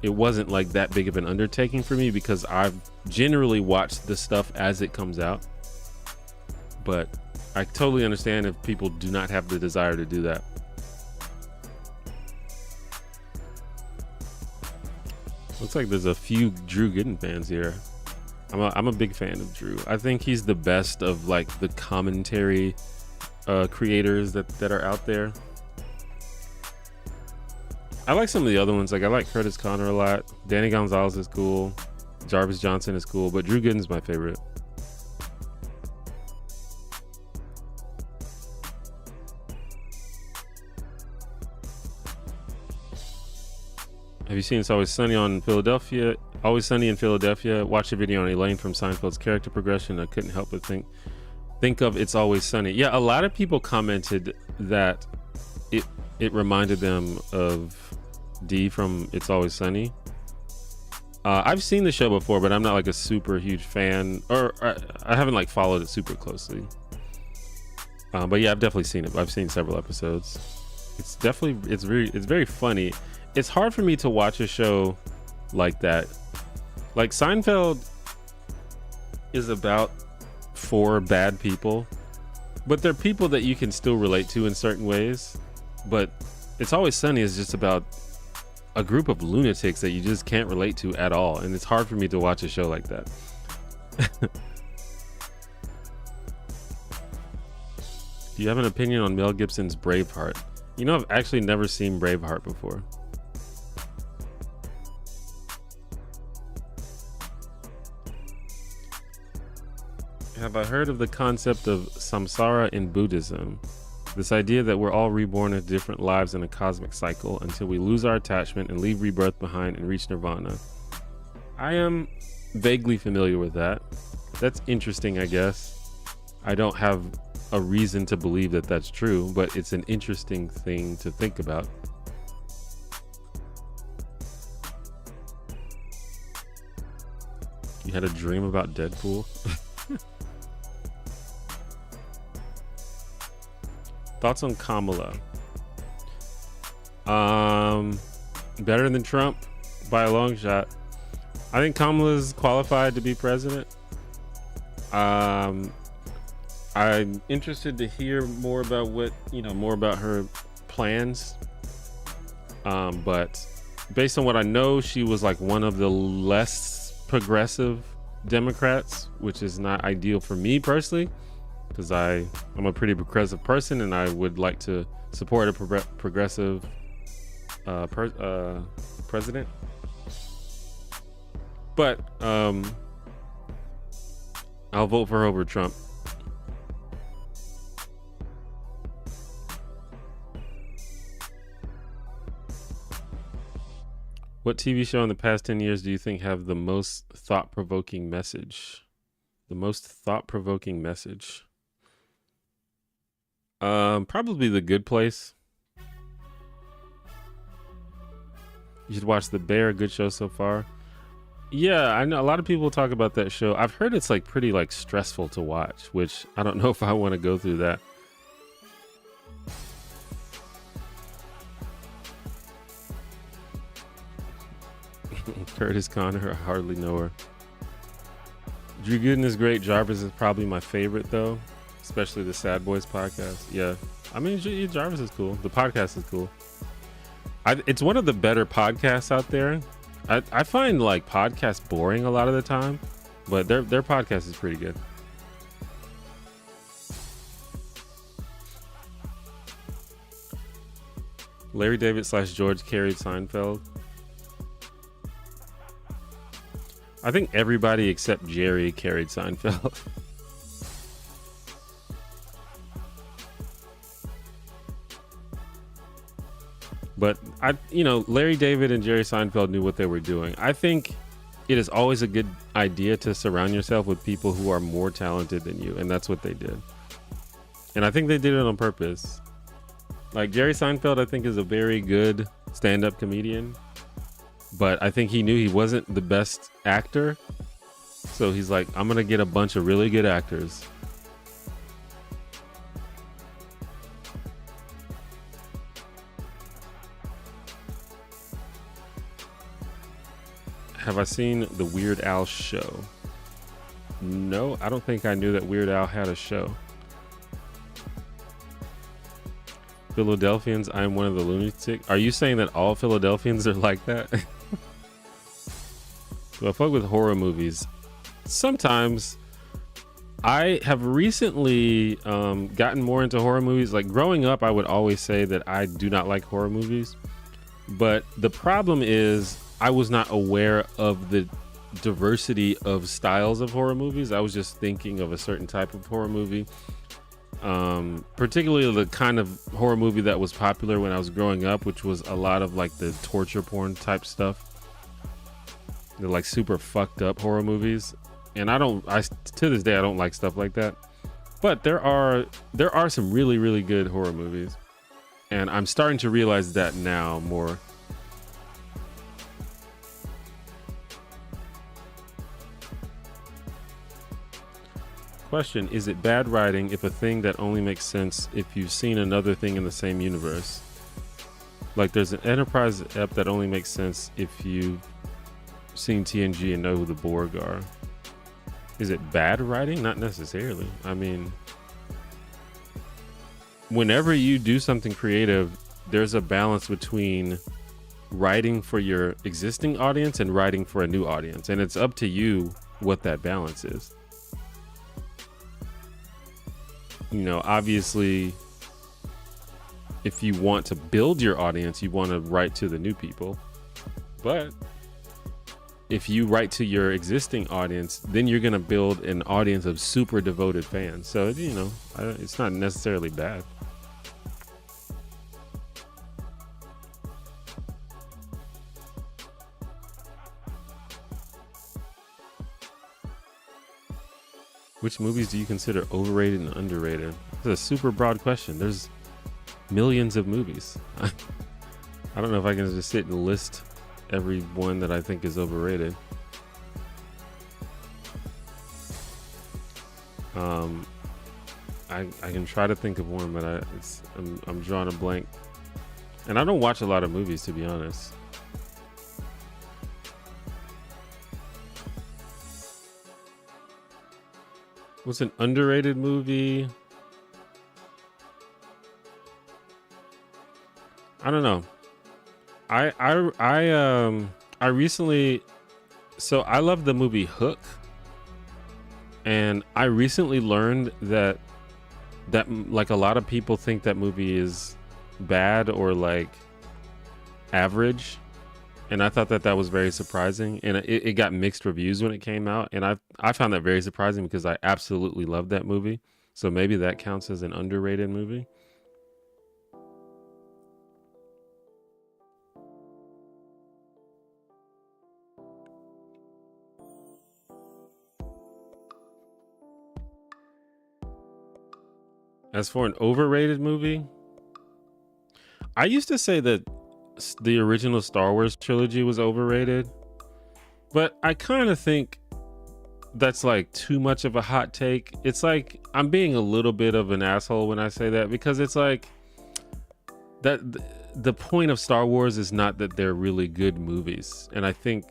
it wasn't like that big of an undertaking for me because I've generally watched the stuff as it comes out. But I totally understand if people do not have the desire to do that. Looks like there's a few Drew Gooden fans here. I'm a big fan of Drew. I think he's the best of like the commentary creators that are out there. I like some of the other ones. Like I like Curtis Connor a lot. Danny Gonzalez is cool. Jarvis Johnson is cool, but Drew Gooden's my favorite. Have you seen It's Always Sunny on Philadelphia? Always Sunny in Philadelphia. Watch a video on Elaine from Seinfeld's character progression. I couldn't help but think of It's Always Sunny. Yeah, a lot of people commented that it reminded them of Dee from It's Always Sunny. I've seen the show before, but I'm not like a super huge fan, or I haven't like followed it super closely. But yeah, I've definitely seen it. I've seen several episodes. It's very funny. It's hard for me to watch a show like that. Like Seinfeld is about four bad people, but they're people that you can still relate to in certain ways. But It's Always Sunny is just about a group of lunatics that you just can't relate to at all, and it's hard for me to watch a show like that. Do you have an opinion on Mel Gibson's Braveheart? You know, I've actually never seen Braveheart before. Have I heard of the concept of samsara in Buddhism? This idea that we're all reborn in different lives in a cosmic cycle until we lose our attachment and leave rebirth behind and reach nirvana. I am vaguely familiar with that. That's interesting, I guess. I don't have a reason to believe that that's true, but it's an interesting thing to think about. You had a dream about Deadpool? Thoughts on Kamala? Better than Trump by a long shot. I think Kamala's qualified to be president. I'm interested to hear more about more about her plans. But based on what I know, she was like one of the less progressive Democrats, which is not ideal for me personally, because I'm a pretty progressive person and I would like to support a progressive president. But I'll vote for her over Trump. What TV show in the past 10 years do you think have the most thought-provoking message? The most thought-provoking message? Probably The Good Place. You should watch The Bear. Good show so far. Yeah, I know a lot of people talk about that show. I've heard it's like pretty like stressful to watch, which I don't know if I want to go through that. Curtis Connor, I hardly know her. Drew Gooden is great. Jarvis is probably my favorite though, especially the Sad Boys podcast. Yeah, I mean Jarvis is cool. The podcast is cool. It's one of the better podcasts out there. I find like podcasts boring a lot of the time, but their podcast is pretty good. Larry David / George carried Seinfeld. I think everybody except Jerry carried Seinfeld. But Larry David and Jerry Seinfeld knew what they were doing. I think it is always a good idea to surround yourself with people who are more talented than you, and that's what they did. And I think they did it on purpose. Like Jerry Seinfeld, I think is a very good stand-up comedian, but I think he knew he wasn't the best actor. So he's like, I'm gonna get a bunch of really good actors. Have I seen the Weird Al show? No, I don't think I knew that Weird Al had a show. Philadelphians, I'm one of the lunatics. Are you saying that all Philadelphians are like that? So I fuck with horror movies. Sometimes I have recently gotten more into horror movies. Like growing up, I would always say that I do not like horror movies. But the problem is I was not aware of the diversity of styles of horror movies. I was just thinking of a certain type of horror movie. Particularly the kind of horror movie that was popular when I was growing up, which was a lot of like the torture porn type stuff. They're like super fucked up horror movies. And to this day, I don't like stuff like that. But there are some really, really good horror movies. And I'm starting to realize that now more. Question, is it bad writing if a thing that only makes sense if you've seen another thing in the same universe? Like there's an Enterprise ep that only makes sense if you've seen TNG and know who the Borg are. Is it bad writing? Not necessarily. I mean, whenever you do something creative, there's a balance between writing for your existing audience and writing for a new audience, and it's up to you what that balance is. You know, obviously, if you want to build your audience, you want to write to the new people. But if you write to your existing audience, then you're going to build an audience of super devoted fans. So, you know, it's not necessarily bad. Which movies do you consider overrated and underrated? It's a super broad question. There's millions of movies. I don't know if I can just sit and list every one that I think is overrated. I can try to think of one, but I'm drawing a blank. And I don't watch a lot of movies, to be honest. What's an underrated movie? I don't know. I recently, so I love the movie Hook, and I recently learned that like a lot of people think that movie is bad or like average, and I thought that was very surprising, and it got mixed reviews when it came out, and I found that very surprising because I absolutely loved that movie. So maybe that counts as an underrated movie. As for an overrated movie, I used to say that the original Star Wars trilogy was overrated, but I kind of think that's like too much of a hot take. It's like I'm being a little bit of an asshole when I say that, because it's like that the point of Star Wars is not that they're really good movies, and I think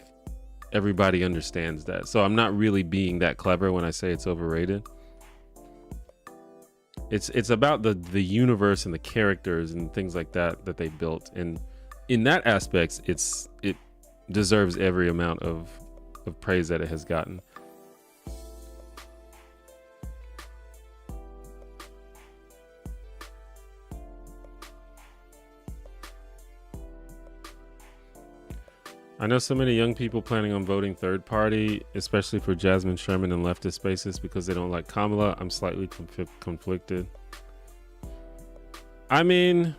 everybody understands that. So I'm not really being that clever when I say it's overrated. It's about the universe and the characters and things like that they built, and in that aspect, it deserves every amount of praise that it has gotten. I know so many young people planning on voting third party, especially for Jasmine Sherman and leftist spaces, because they don't like Kamala. I'm slightly conflicted. I mean,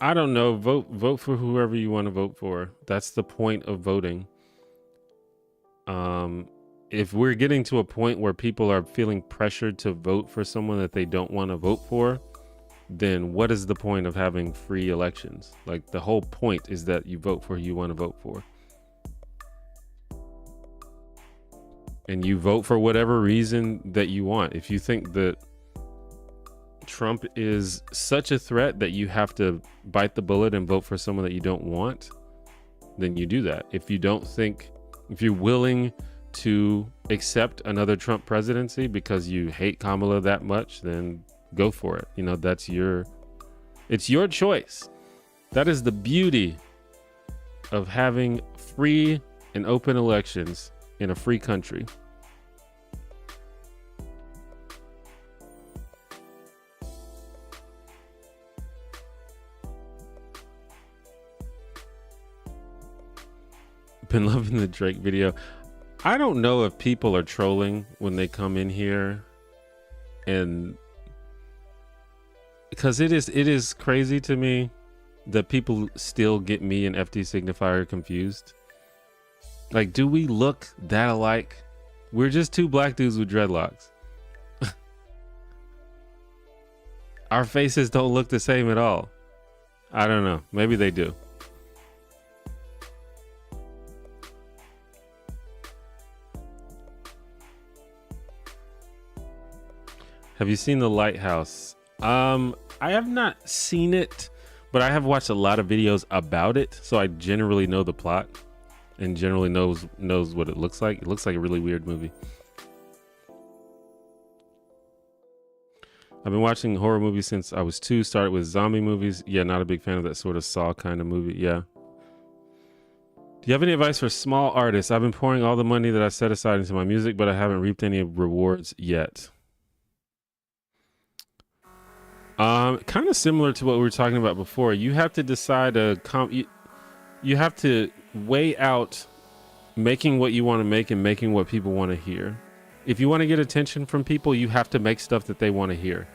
I don't know. Vote for whoever you want to vote for. That's the point of voting. If we're getting to a point where people are feeling pressured to vote for someone that they don't want to vote for, then what is the point of having free elections? Like, the whole point is that you vote for who you want to vote for. And you vote for whatever reason that you want. If you think that Trump is such a threat that you have to bite the bullet and vote for someone that you don't want, then you do that. If you're willing to accept another Trump presidency because you hate Kamala that much, then go for it. You know, it's your choice. That is the beauty of having free and open elections in a free country. Been loving the Drake video. I don't know if people are trolling when they come in here, and because it is crazy to me that people still get me and FT Signifier confused. Like, do we look that alike? We're just two black dudes with dreadlocks. Our faces don't look the same at all. I don't know. Maybe they do. Have you seen The Lighthouse? I have not seen it, but I have watched a lot of videos about it, so I generally know the plot and generally knows what it looks like. It looks like a really weird movie. I've been watching horror movies since I was 2. Started with zombie movies. Yeah, not a big fan of that sort of Saw kind of movie. Yeah. Do you have any advice for small artists? I've been pouring all the money that I set aside into my music, but I haven't reaped any rewards yet. Kind of similar to what we were talking about before. You have to decide you have to weigh out making what you want to make and making what people want to hear. If you want to get attention from people, you have to make stuff that they want to hear.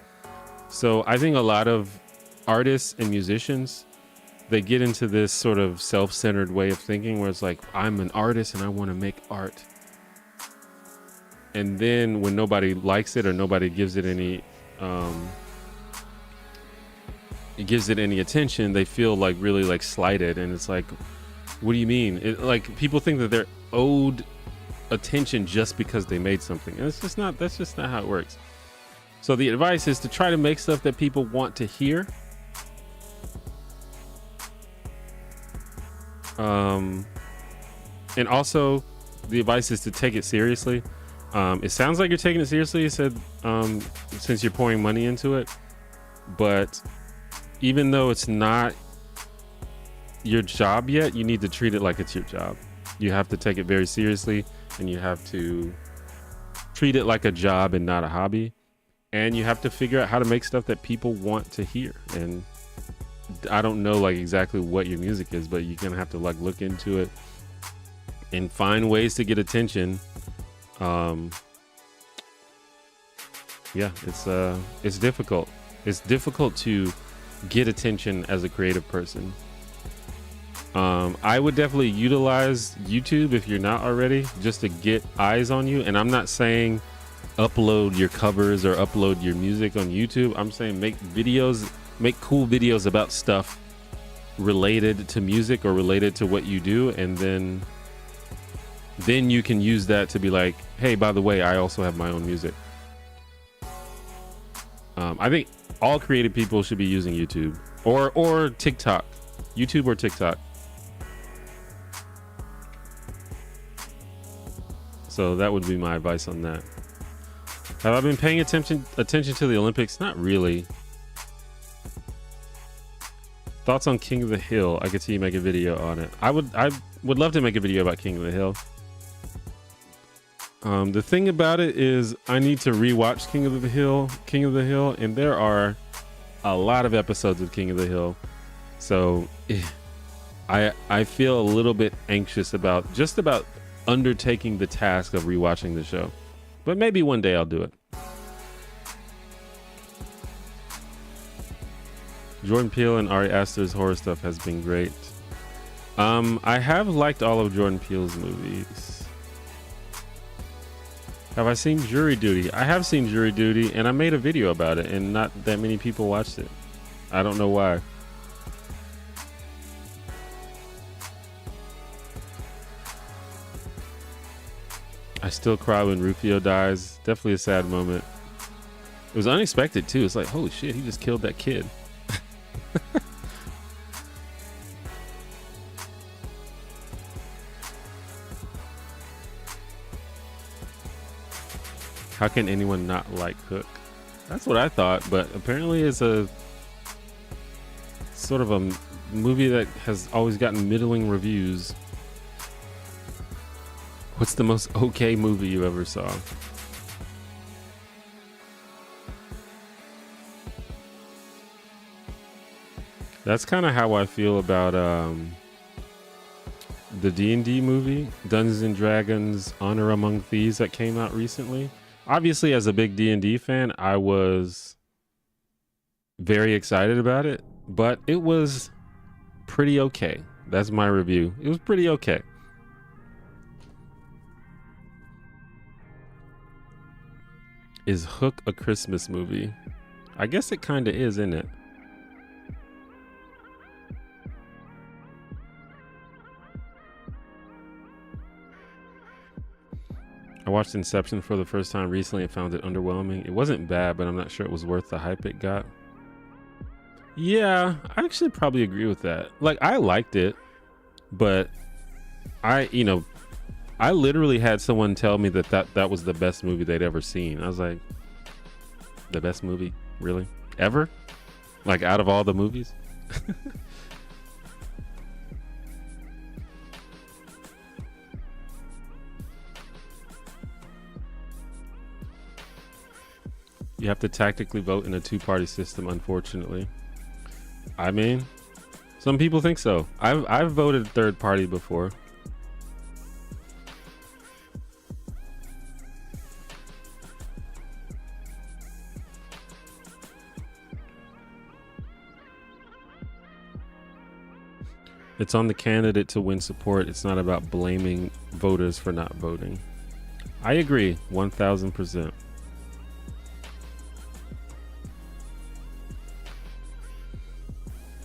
So I think a lot of artists and musicians, they get into this sort of self-centered way of thinking where it's like, I'm an artist and I want to make art. And then when nobody likes it or nobody gives it any attention, they feel like really like slighted. And it's like, what do you mean? Like people think that they're owed attention just because they made something. And that's just not how it works. So the advice is to try to make stuff that people want to hear. And also the advice is to take it seriously. It sounds like you're taking it seriously. You said, since you're pouring money into it, but even though it's not your job yet, you need to treat it like it's your job. You have to take it very seriously, and you have to treat it like a job and not a hobby. And you have to figure out how to make stuff that people want to hear. And I don't know like exactly what your music is, but you're gonna have to like look into it and find ways to get attention. Yeah, it's difficult. It's difficult to get attention as a creative person. I would definitely utilize YouTube if you're not already, just to get eyes on you. And I'm not saying upload your covers or upload your music on YouTube. I'm saying make videos, make cool videos about stuff related to music or related to what you do, and then you can use that to be like, hey, by the way, I also have my own music. I think all creative people should be using YouTube or TikTok. YouTube or TikTok. So that would be my advice on that. Have I been paying attention to the Olympics? Not really. Thoughts on King of the Hill? I could see you make a video on it. I would love to make a video about King of the Hill. The thing about it is I need to rewatch King of the Hill, and there are a lot of episodes of King of the Hill. So I feel a little bit anxious about undertaking the task of rewatching the show. But maybe one day I'll do it. Jordan Peele and Ari Aster's horror stuff has been great. I have liked all of Jordan Peele's movies. Have I seen Jury Duty? I have seen Jury Duty, and I made a video about it, and not that many people watched it. I don't know why. I still cry when Rufio dies. Definitely a sad moment. It was unexpected too. It's like, holy shit, he just killed that kid. How can anyone not like Hook? That's what I thought, but apparently it's a sort of a movie that has always gotten middling reviews. What's the most okay movie you ever saw? That's kind of how I feel about the D&D movie, Dungeons and Dragons Honor Among Thieves, that came out recently. Obviously, as a big D&D fan, I was very excited about it, but it was pretty okay. That's my review. It was pretty okay. Is Hook a Christmas movie? I guess it kind of is, isn't it? I watched Inception for the first time recently and found it underwhelming. It wasn't bad, but I'm not sure it was worth the hype it got. Yeah, I actually probably agree with that. Like, I liked it, but I literally had someone tell me that was the best movie they'd ever seen. I was like, the best movie? Really? Ever? Like out of all the movies? You have to tactically vote in a two-party system, unfortunately. I mean, some people think so. I've voted third party before. It's on the candidate to win support. It's not about blaming voters for not voting. I agree, 1000%.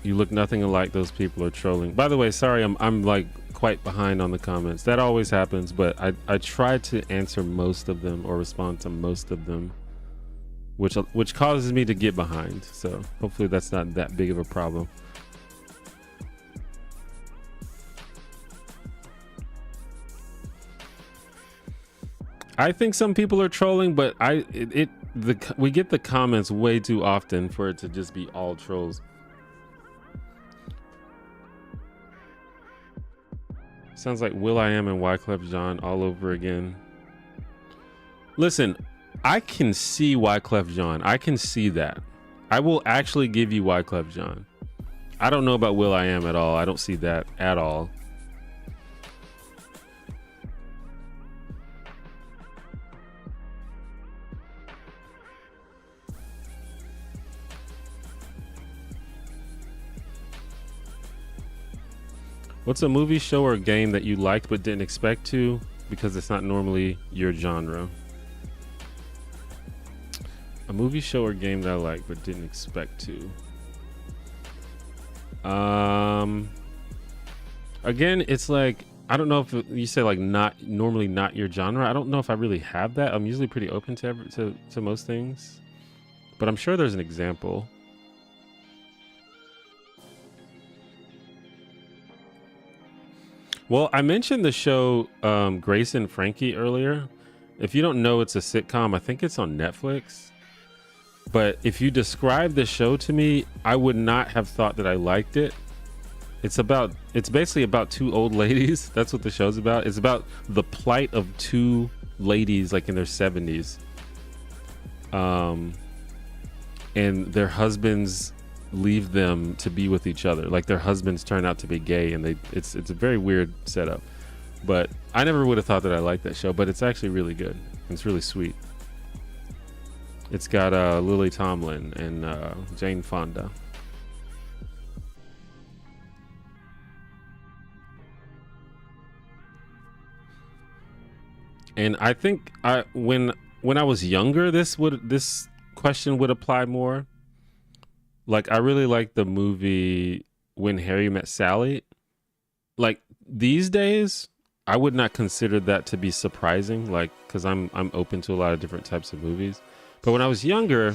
You look nothing alike. Those people are trolling. By the way, sorry, I'm like quite behind on the comments. That always happens, but I try to answer most of them or respond to most of them, which causes me to get behind. So hopefully that's not that big of a problem. I think some people are trolling, but we get the comments way too often for it to just be all trolls. Sounds like will.i.am and Wyclef Jean all over again. Listen, I can see Wyclef Jean. I can see that. I will actually give you Wyclef Jean. I don't know about will.i.am at all. I don't see that at all. What's a movie, show, or game that you liked but didn't expect to because it's not normally your genre? A movie, show, or game that I liked but didn't expect to. Again, it's like, I don't know if you say like not normally not your genre. I don't know if I really have that. I'm usually pretty open to most things, but I'm sure there's an example. Well, I mentioned the show Grace and Frankie earlier. If you don't know, it's a sitcom. I think it's on Netflix. But if you describe the show to me, I would not have thought that I liked it. It's basically about two old ladies. That's what the show's about. It's about the plight of two ladies like in their 70s. And their husbands leave them to be with each other. Like their husbands turn out to be gay, and it's a very weird setup. But I never would have thought that I liked that show, but it's actually really good. It's really sweet. It's got Lily Tomlin and Jane Fonda. And I think when I was younger, this question would apply more. Like, I really like the movie When Harry Met Sally. Like, these days, I would not consider that to be surprising, like, because I'm open to a lot of different types of movies. But when I was younger,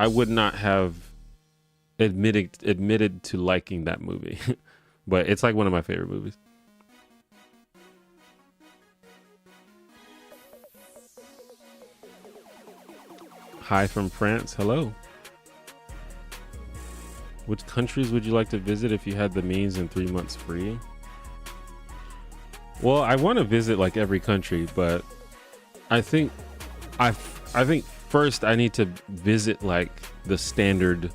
I would not have admitted to liking that movie. But it's like one of my favorite movies. Hi from France. Hello. Which countries would you like to visit if you had the means and 3 months free? Well, I want to visit like every country, but I think first I need to visit like the standard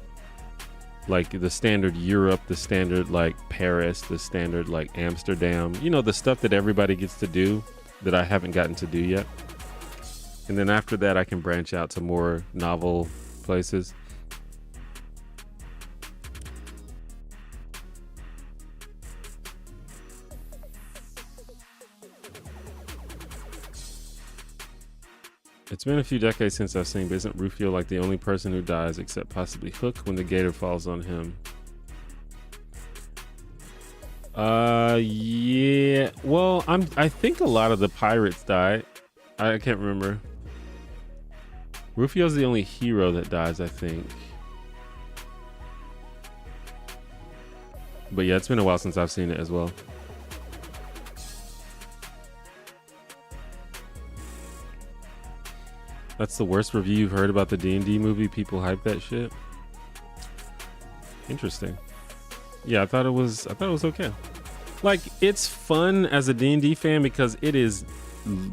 Europe, the standard like Paris, the standard like Amsterdam, you know, the stuff that everybody gets to do that I haven't gotten to do yet. And then after that, I can branch out to more novel places. It's been a few decades since I've seen, but isn't Rufio like the only person who dies except possibly Hook when the gator falls on him? Yeah. Well, I think a lot of the pirates die. I can't remember. Rufio's the only hero that dies, I think. But yeah, it's been a while since I've seen it as well. That's the worst review you've heard about the D&D movie. People hype that shit. Interesting. Yeah, I thought it was okay. Like, it's fun as a D&D fan because it is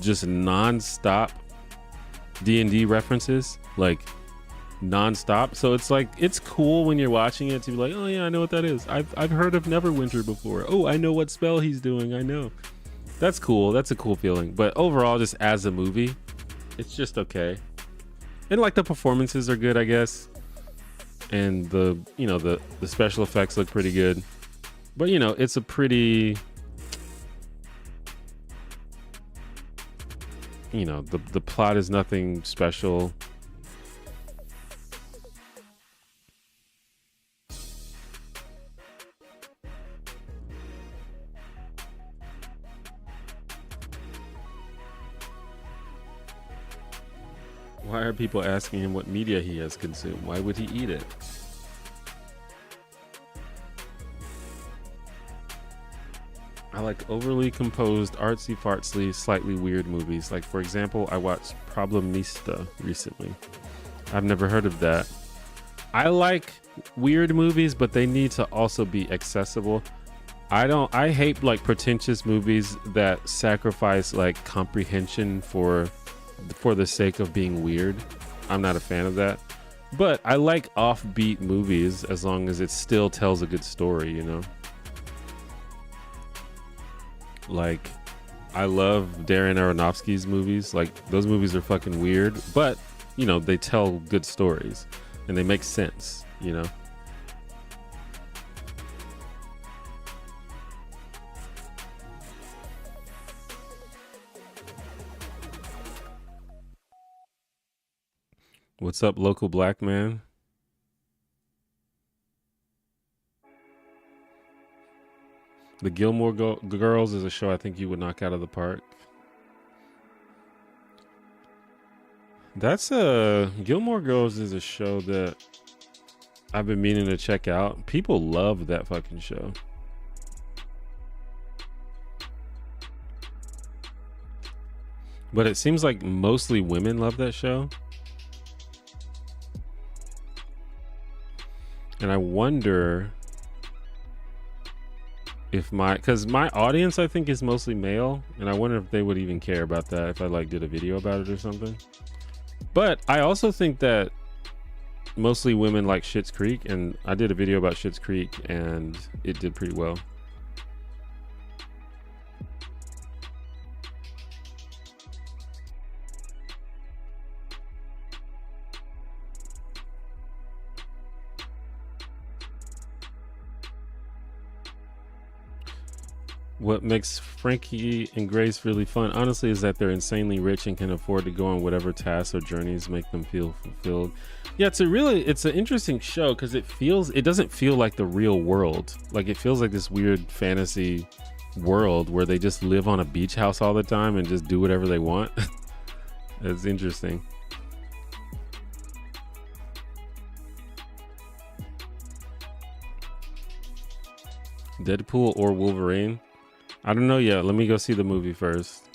just non-stop D&D references, like non-stop. So it's like, it's cool when you're watching it to be like, oh yeah, I know what that is. I've heard of Neverwinter before. Oh, I know what spell he's doing. I know. That's cool. That's a cool feeling. But overall, just as a movie, it's just okay. And like the performances are good, I guess. And the, you know, the special effects look pretty good. But you know, it's a pretty, you know, the plot is nothing special. Why are people asking him what media he has consumed? Why would he eat it? I like overly composed, artsy fartsy, slightly weird movies. Like, for example, I watched Problemista recently. I've never heard of that. I like weird movies, but they need to also be accessible. I hate like pretentious movies that sacrifice like comprehension for the sake of being weird. I'm not a fan of that. But I like offbeat movies as long as it still tells a good story, you know? Like, I love Darren Aronofsky's movies. Like, those movies are fucking weird, but, you know, they tell good stories and they make sense, you know? What's up, local black man? The Gilmore Girls is a show I think you would knock out of the park. That's Gilmore Girls is a show that I've been meaning to check out. People love that fucking show. But it seems like mostly women love that show. And I wonder if because my audience I think is mostly male, and I wonder if they would even care about that if I like did a video about it or something. But I also think that mostly women like Schitt's Creek, and I did a video about Schitt's Creek and it did pretty well. What makes Frankie and Grace really fun, honestly, is that they're insanely rich and can afford to go on whatever tasks or journeys make them feel fulfilled. Yeah, it's an interesting show because it doesn't feel like the real world. Like, it feels like this weird fantasy world where they just live on a beach house all the time and just do whatever they want. It's interesting. Deadpool or Wolverine? I don't know yet. Let me go see the movie first.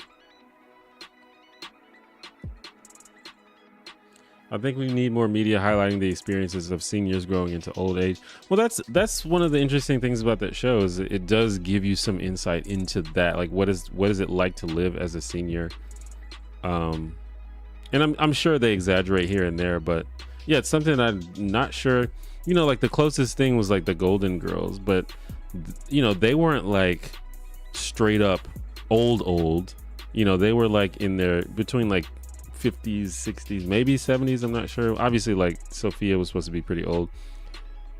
I think we need more media highlighting the experiences of seniors growing into old age. Well, that's one of the interesting things about that show is it does give you some insight into that. Like, what is it like to live as a senior? And I'm sure they exaggerate here and there, but yeah, it's something I'm not sure. You know, like the closest thing was like the Golden Girls, but you know, they weren't like straight up old. You know, they were like in their between like 50s, 60s, maybe 70s. I'm not sure. Obviously, like Sophia was supposed to be pretty old,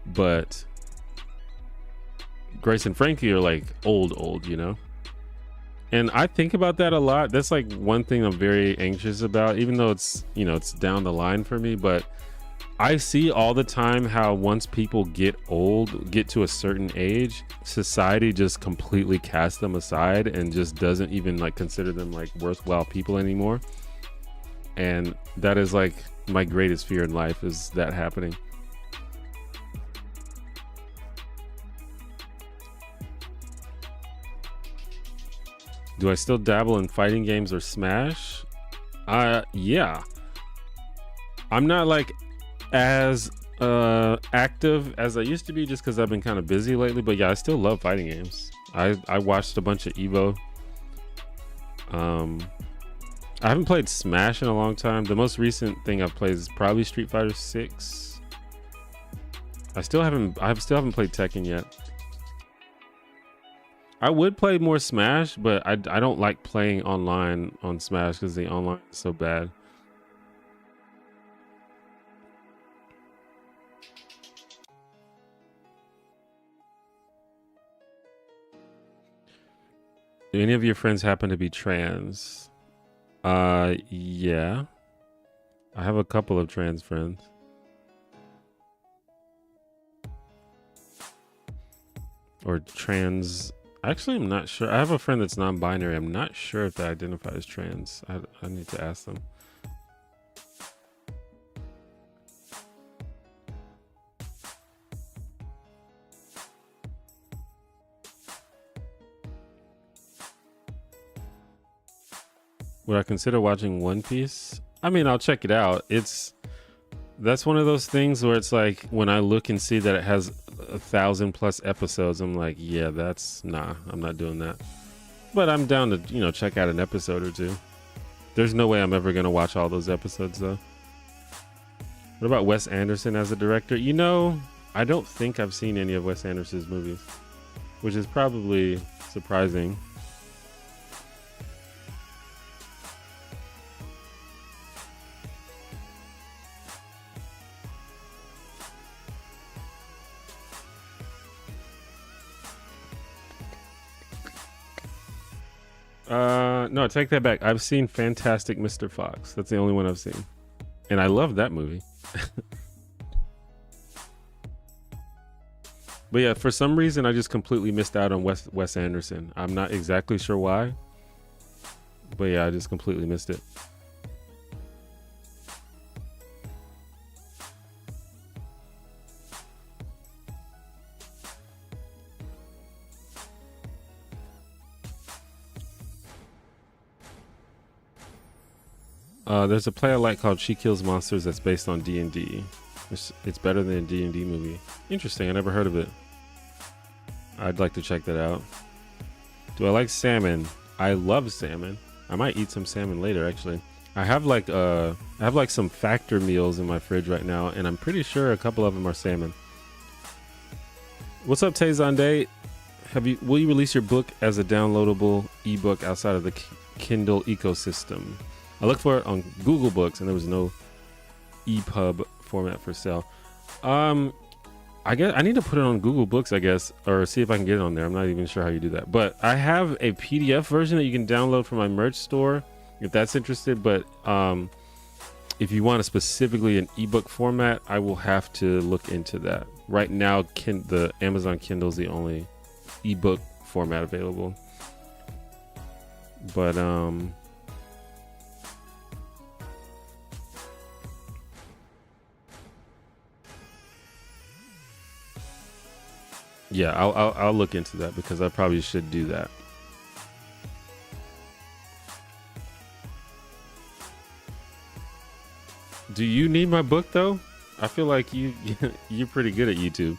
but Grace and Frankie are like old, you know? And I think about that a lot. That's like one thing I'm very anxious about, even though it's, you know, it's down the line for me, but I see all the time how once people get to a certain age, society just completely casts them aside and just doesn't even like consider them like worthwhile people anymore. And that is like my greatest fear in life, is that happening. Do I still dabble in fighting games or Smash? Yeah. I'm not like as active as I used to be, just because I've been kind of busy lately. But yeah, I still love fighting games. I watched a bunch of Evo. I haven't played Smash in a long time. The most recent thing I've played is probably Street Fighter 6. I still haven't played Tekken yet. I would play more Smash, but I don't like playing online on Smash because the online is so bad. Do any of your friends happen to be trans? Yeah. I have a couple of trans friends. Or trans. Actually, I'm not sure. I have a friend that's non-binary. I'm not sure if they identify as trans. I need to ask them. Would I consider watching One Piece? I mean, I'll check it out. That's one of those things where it's like when I look and see that it has 1,000+ episodes, I'm like, yeah, I'm not doing that. But I'm down to, check out an episode or two. There's no way I'm ever gonna watch all those episodes though. What about Wes Anderson as a director? I don't think I've seen any of Wes Anderson's movies, which is probably surprising. No, take that back. I've seen Fantastic Mr. Fox. That's the only one I've seen. And I love that movie. But yeah, for some reason, I just completely missed out on Wes Anderson. I'm not exactly sure why. But yeah, I just completely missed it. There's a play I like called She Kills Monsters that's based on D&D. It's better than a D&D movie. Interesting, I never heard of it. I'd like to check that out. Do I like salmon? I love salmon. I might eat some salmon later, actually. I have like some Factor meals in my fridge right now, and I'm pretty sure a couple of them are salmon. What's up, Tayzonde? Will you release your book as a downloadable ebook outside of the Kindle ecosystem? I looked for it on Google Books and there was no EPUB format for sale. I guess I need to put it on Google Books, I guess, or see if I can get it on there. I'm not even sure how you do that, but I have a PDF version that you can download from my merch store if that's interested. But if you want specifically an ebook format, I will have to look into that. Right now, the Amazon Kindle is the only ebook format available. But yeah, I'll look into that because I probably should do that. Do you need my book though? I feel like you're pretty good at YouTube.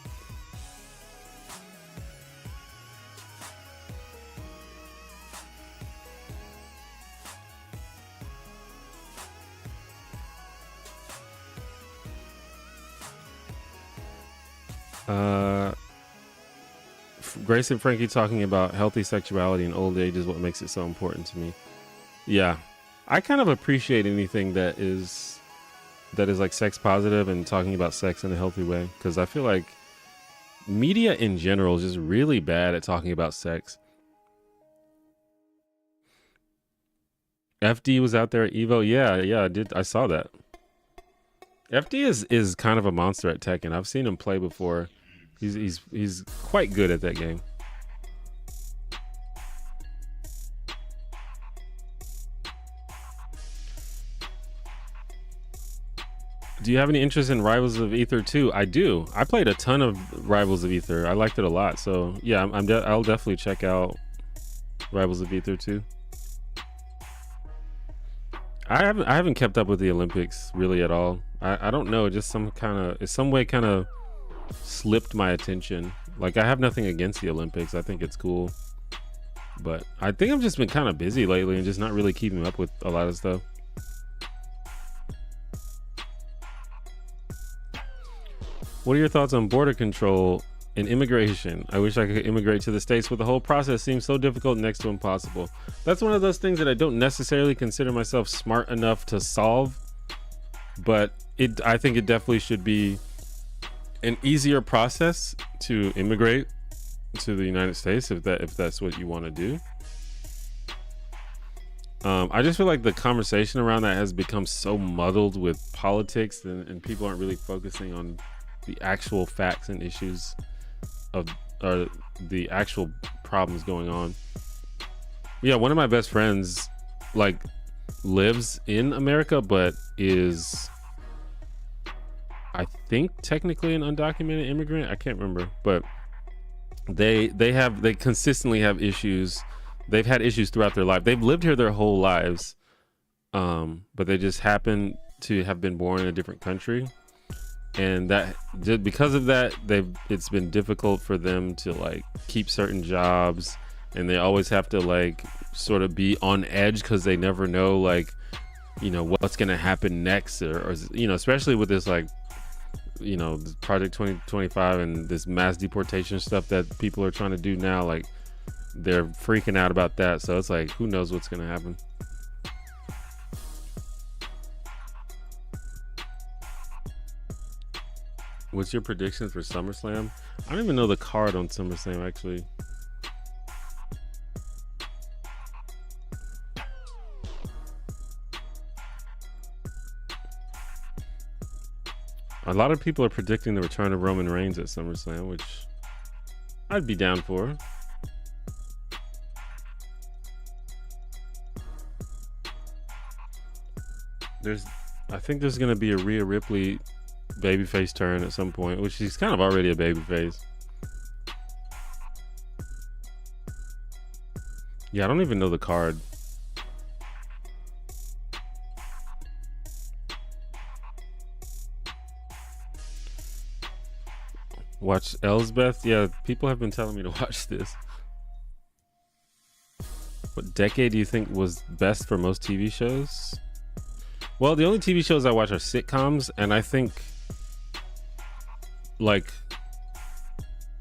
Grace and Frankie talking about healthy sexuality in old age is what makes it so important to me. Yeah, I kind of appreciate anything that is like sex positive and talking about sex in a healthy way, because I feel like media in general is just really bad at talking about sex. FD was out there at Evo. Yeah, I saw that. FD is kind of a monster at Tekken. I've seen him play before. He's quite good at that game. Do you have any interest in Rivals of Aether 2? I do. I played a ton of Rivals of Aether. I liked it a lot. So yeah, I'll definitely check out Rivals of Aether 2. I haven't kept up with the Olympics really at all. I don't know, just some way kind of slipped my attention. Like, I have nothing against the Olympics. I think it's cool. But I think I've just been kind of busy lately and just not really keeping up with a lot of stuff. What are your thoughts on border control and immigration? I wish I could immigrate to the States, but the whole process seems so difficult, next to impossible. That's one of those things that I don't necessarily consider myself smart enough to solve, but I think it definitely should be an easier process to immigrate to the United States if that's what you want to do. I just feel like the conversation around that has become so muddled with politics, and people aren't really focusing on the actual facts and issues of the actual problems going on. Yeah, one of my best friends like lives in America, but is, I think, technically an undocumented immigrant. I can't remember, but they consistently have issues. They've had issues throughout their life. They've lived here their whole lives, but they just happen to have been born in a different country, and that because of that, it's been difficult for them to like keep certain jobs, and they always have to like sort of be on edge because they never know, like, you know, what's gonna happen next, or you know, especially with this, like, you know, this Project 2025 and this mass deportation stuff that people are trying to do now. Like, they're freaking out about that, so it's like, who knows what's gonna happen. What's your predictions for SummerSlam? I don't even know the card on SummerSlam, actually. A lot of people are predicting the return of Roman Reigns at SummerSlam, which I'd be down for. I think there's going to be a Rhea Ripley babyface turn at some point, which she's kind of already a babyface. Yeah, I don't even know the card. Watch Elsbeth? Yeah, people have been telling me to watch this. What decade do you think was best for most TV shows? Well, the only TV shows I watch are sitcoms, and I think like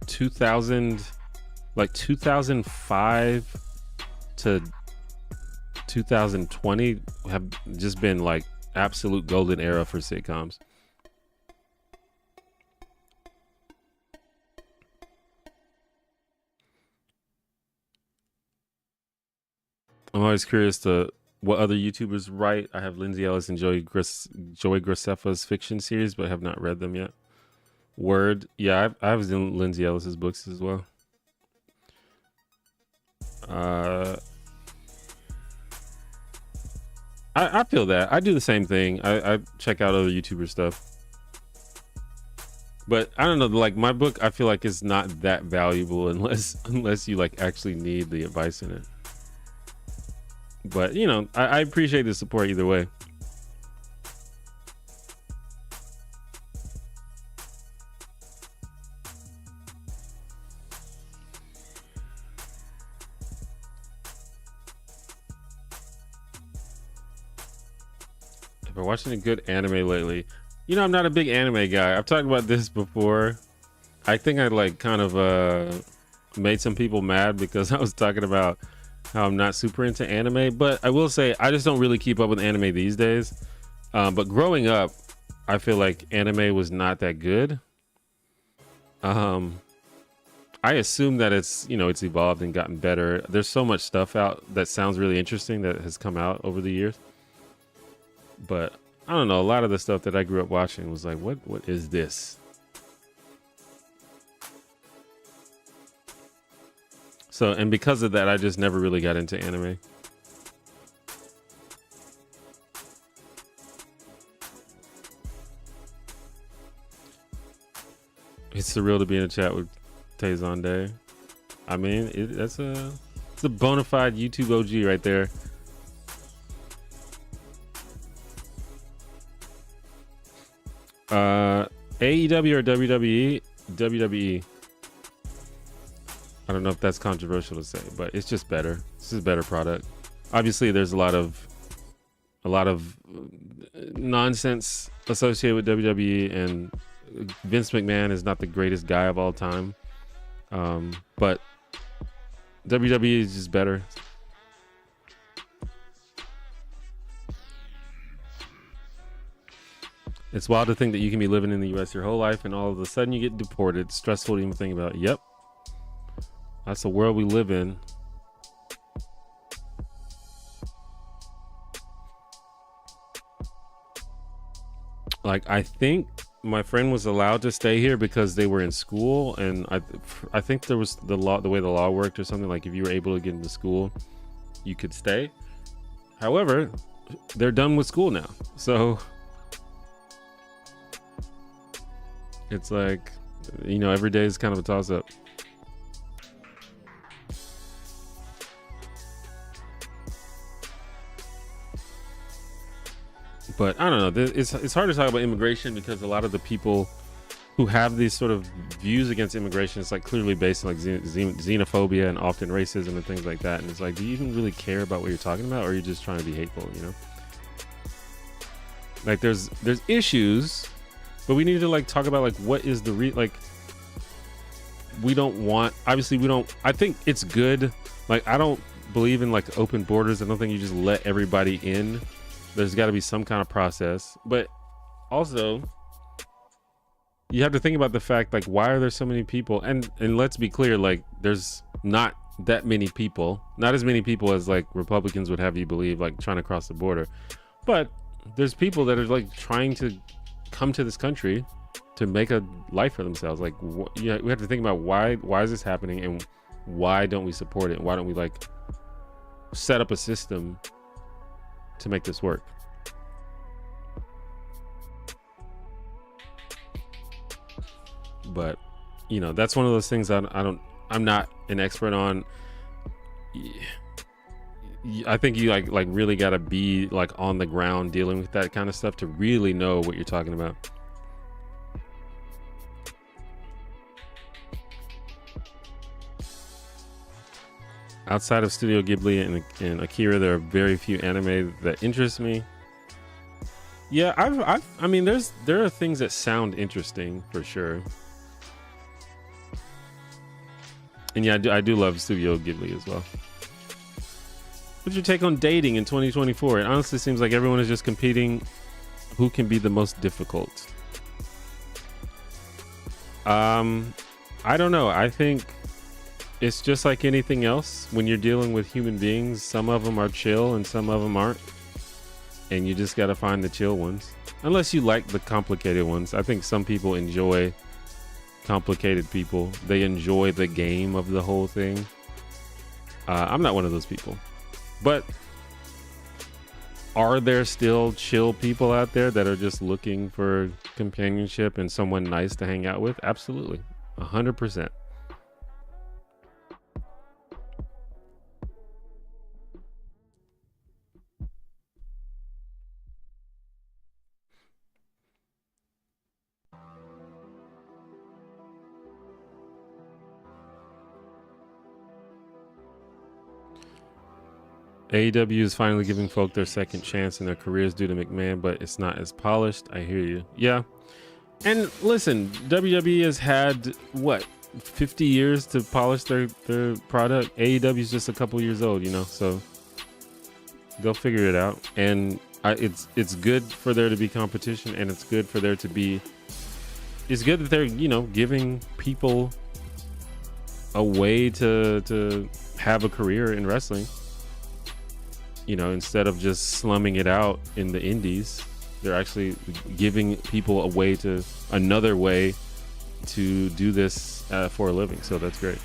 2005 to 2020 have just been like absolute golden era for sitcoms. I'm always curious to what other YouTubers write. I have Lindsay Ellis and Joey Graceffa's fiction series, but I have not read them yet. Word, yeah, I was in Lindsay Ellis's books as well. I feel that. I do the same thing. I check out other YouTuber stuff. But I don't know, like my book, I feel like is not that valuable unless you like actually need the advice in it. But you know, I appreciate the support either way. If I'm watching a good anime lately, you know, I'm not a big anime guy. I've talked about this before. I think I like kind of made some people mad because I was talking about how I'm not super into anime, but I will say I just don't really keep up with anime these days. But growing up, I feel like anime was not that good. I assume that it's, you know, it's evolved and gotten better. There's so much stuff out that sounds really interesting that has come out over the years. But I don't know, a lot of the stuff that I grew up watching was like, what is this? So, and because of that, I just never really got into anime. It's surreal to be in a chat with Tazon Day. I mean, it's a bona fide YouTube OG right there. AEW or WWE? WWE. I don't know if that's controversial to say, but it's just better. This is a better product. Obviously, there's a lot of nonsense associated with WWE, and Vince McMahon is not the greatest guy of all time. But WWE is just better. It's wild to think that you can be living in the US your whole life and all of a sudden you get deported. It's stressful to even think about. Yep. That's the world we live in. Like, I think my friend was allowed to stay here because they were in school, and I think there was the way the law worked or something, like if you were able to get into school, you could stay. However, they're done with school now. So it's like, you know, every day is kind of a toss up. But I don't know. It's hard to talk about immigration because a lot of the people who have these sort of views against immigration, it's like clearly based on like xenophobia and often racism and things like that. And it's like, do you even really care about what you're talking about, or are you just trying to be hateful? You know, like there's issues, but we need to like talk about like what is the like. We don't want, obviously we don't. I think it's good. Like, I don't believe in like open borders. I don't think you just let everybody in. There's got to be some kind of process, but also you have to think about the fact, like, why are there so many people? And let's be clear, like, there's not that many people, not as many people as like Republicans would have you believe, like trying to cross the border. But there's people that are like trying to come to this country to make a life for themselves. Like, you know, we have to think about why is this happening, and why don't we support it? Why don't we like set up a system to make this work? But you know, that's one of those things I'm not an expert on. I think you like really got to be like on the ground dealing with that kind of stuff to really know what you're talking about. Outside of Studio Ghibli and Akira, there are very few anime that interest me. Yeah, I mean, there are things that sound interesting for sure. And yeah, I do love Studio Ghibli as well. What's your take on dating in 2024? It honestly seems like everyone is just competing who can be the most difficult. I don't know. I think it's just like anything else. When you're dealing with human beings, some of them are chill and some of them aren't. And you just got to find the chill ones. Unless you like the complicated ones. I think some people enjoy complicated people. They enjoy the game of the whole thing. I'm not one of those people. But are there still chill people out there that are just looking for companionship and someone nice to hang out with? Absolutely. 100%. AEW is finally giving folk their second chance in their careers due to McMahon, but it's not as polished. I hear you. Yeah. And listen, WWE has had, what, 50 years to polish their product? AEW is just a couple years old, you know, so they'll figure it out. And it's good for there to be competition, and it's good for there to be, it's good that they're, you know, giving people a way to have a career in wrestling. You know, instead of just slumming it out in the indies, they're actually giving people another way to do this for a living. So that's great.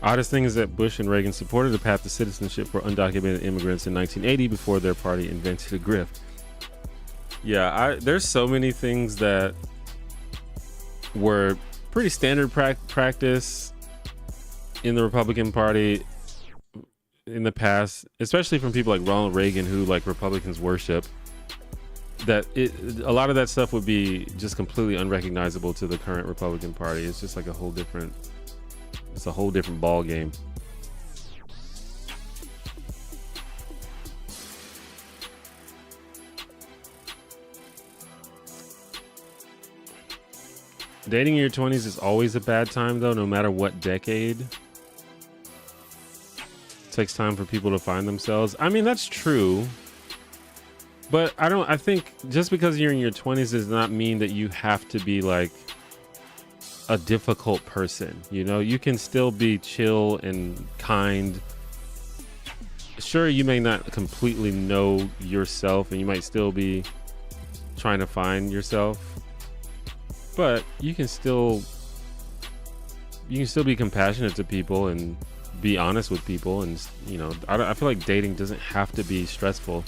Oddest thing is that Bush and Reagan supported a path to citizenship for undocumented immigrants in 1980 before their party invented a grift. Yeah, there's so many things that were pretty standard practice in the Republican Party in the past, especially from people like Ronald Reagan, who like Republicans worship, that a lot of that stuff would be just completely unrecognizable to the current Republican Party. It's just like a whole different ball game. Dating in your 20s is always a bad time, though, no matter what decade. It takes time for people to find themselves. I mean, that's true. But I think just because you're in your 20s does not mean that you have to be like a difficult person. You know, you can still be chill and kind. Sure, you may not completely know yourself and you might still be trying to find yourself. But you can still be compassionate to people and be honest with people, and you know, I feel like dating doesn't have to be stressful.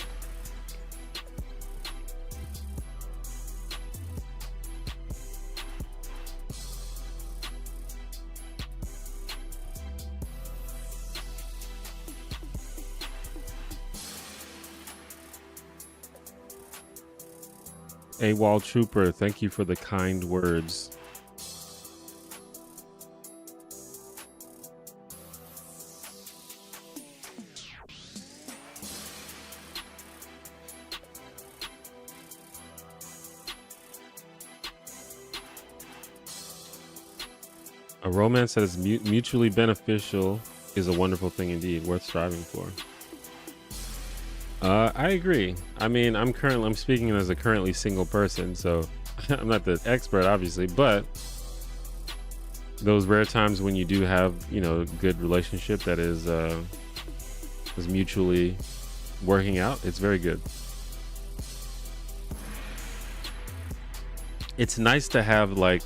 AWOL Trooper, thank you for the kind words. A romance that is mutually beneficial is a wonderful thing indeed, worth striving for. I agree. I mean, I'm speaking as a currently single person, so I'm not the expert, obviously, but those rare times when you do have, you know, a good relationship that is mutually working out, it's very good. It's nice to have like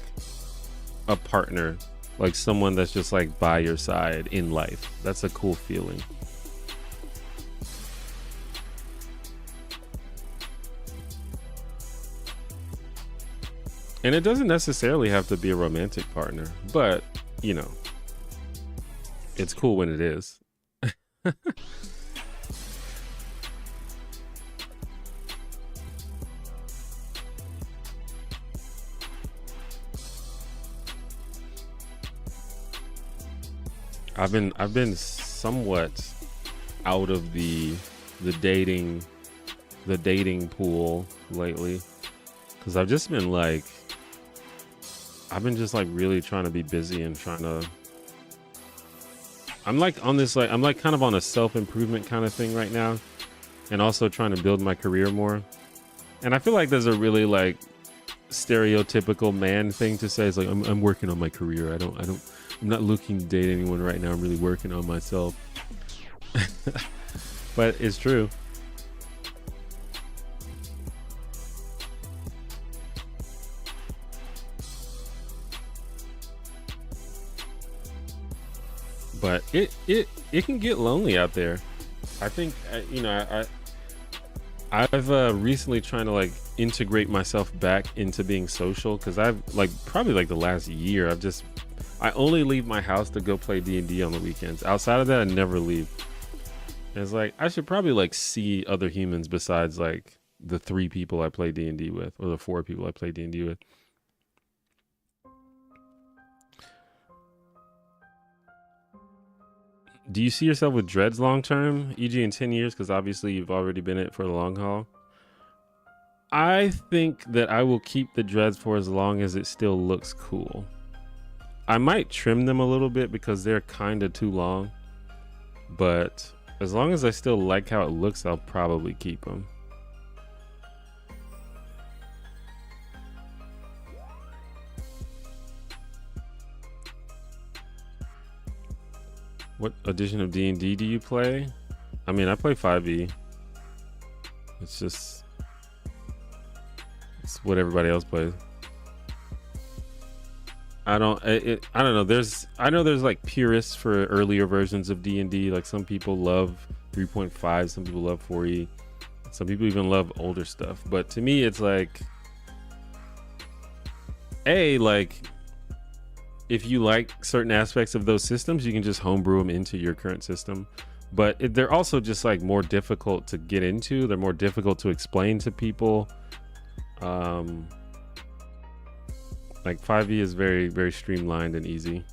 a partner, like someone that's just like by your side in life. That's a cool feeling. And it doesn't necessarily have to be a romantic partner, but, you know, it's cool when it is. I've been somewhat out of the dating pool lately, because I've just been like, I've been just like really trying to be busy and trying to, I'm like on this, like, I'm like kind of on a self-improvement kind of thing right now, and also trying to build my career more. And I feel like there's a really like stereotypical man thing to say. It's like, I'm working on my career. I'm not looking to date anyone right now. I'm really working on myself. But it's true. But it can get lonely out there. I think, you know, I've recently trying to like integrate myself back into being social, because I've like probably like the last year I only leave my house to go play D&D on the weekends. Outside of that, I never leave. And it's like, I should probably like see other humans besides like the 3 people I play D&D with, or the 4 people I play D&D with. Do you see yourself with dreads long term, e.g. in 10 years? Because obviously you've already been in it for the long haul. I think that I will keep the dreads for as long as it still looks cool. I might trim them a little bit because they're kind of too long. But as long as I still like how it looks, I'll probably keep them. What edition of D&D do you play? I mean, I play 5e. It's what everybody else plays. I don't know. I know there's like purists for earlier versions of D&D. Like some people love 3.5, some people love 4e, some people even love older stuff. But to me, it's like, like, if you like certain aspects of those systems, you can just homebrew them into your current system. but they're also just like more difficult to get into. They're more difficult to explain to people. Like 5e is very, very streamlined and easy.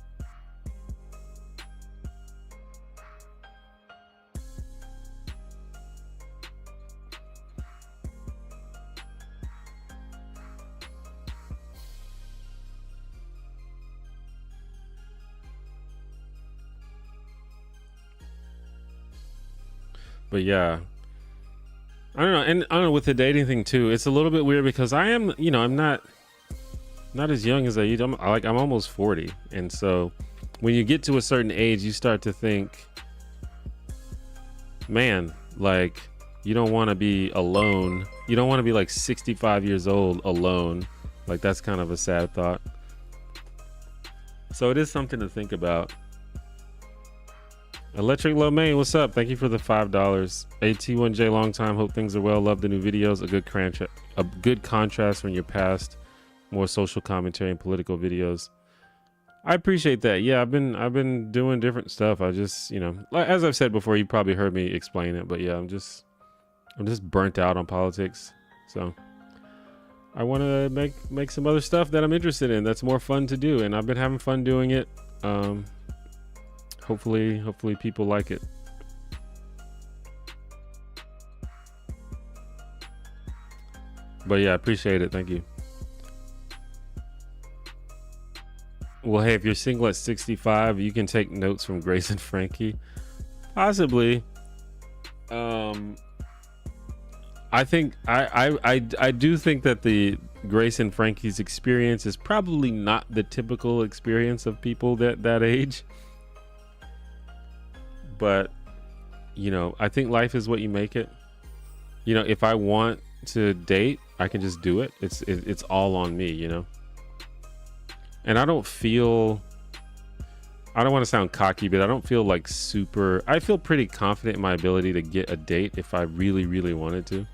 But yeah, I don't know. And I don't know, with the dating thing too, it's a little bit weird because I am, you know, I'm not as young as I used. I'm almost 40. And so when you get to a certain age, you start to think, man, like, you don't want to be alone. You don't want to be like 65 years old alone. Like, that's kind of a sad thought. So it is something to think about. Electric Lomain, what's up? Thank you for the $5. AT1J, long time. Hope things are well. Love the new videos. A good contrast from your past, more social commentary and political videos. I appreciate that. Yeah, I've been doing different stuff. I just, you know, as I've said before, you probably heard me explain it, but yeah, I'm just burnt out on politics. So I want to make some other stuff that I'm interested in that's more fun to do, and I've been having fun doing it. Hopefully people like it. But yeah, I appreciate it. Thank you. Well, hey, if you're single at 65, you can take notes from Grace and Frankie. Possibly. I think I do think that the Grace and Frankie's experience is probably not the typical experience of people that age. But, you know, I think life is what you make it. You know, if I want to date, I can just do it. It's all on me, you know. And I don't want to sound cocky, but I don't feel like I feel pretty confident in my ability to get a date if I really, really wanted to.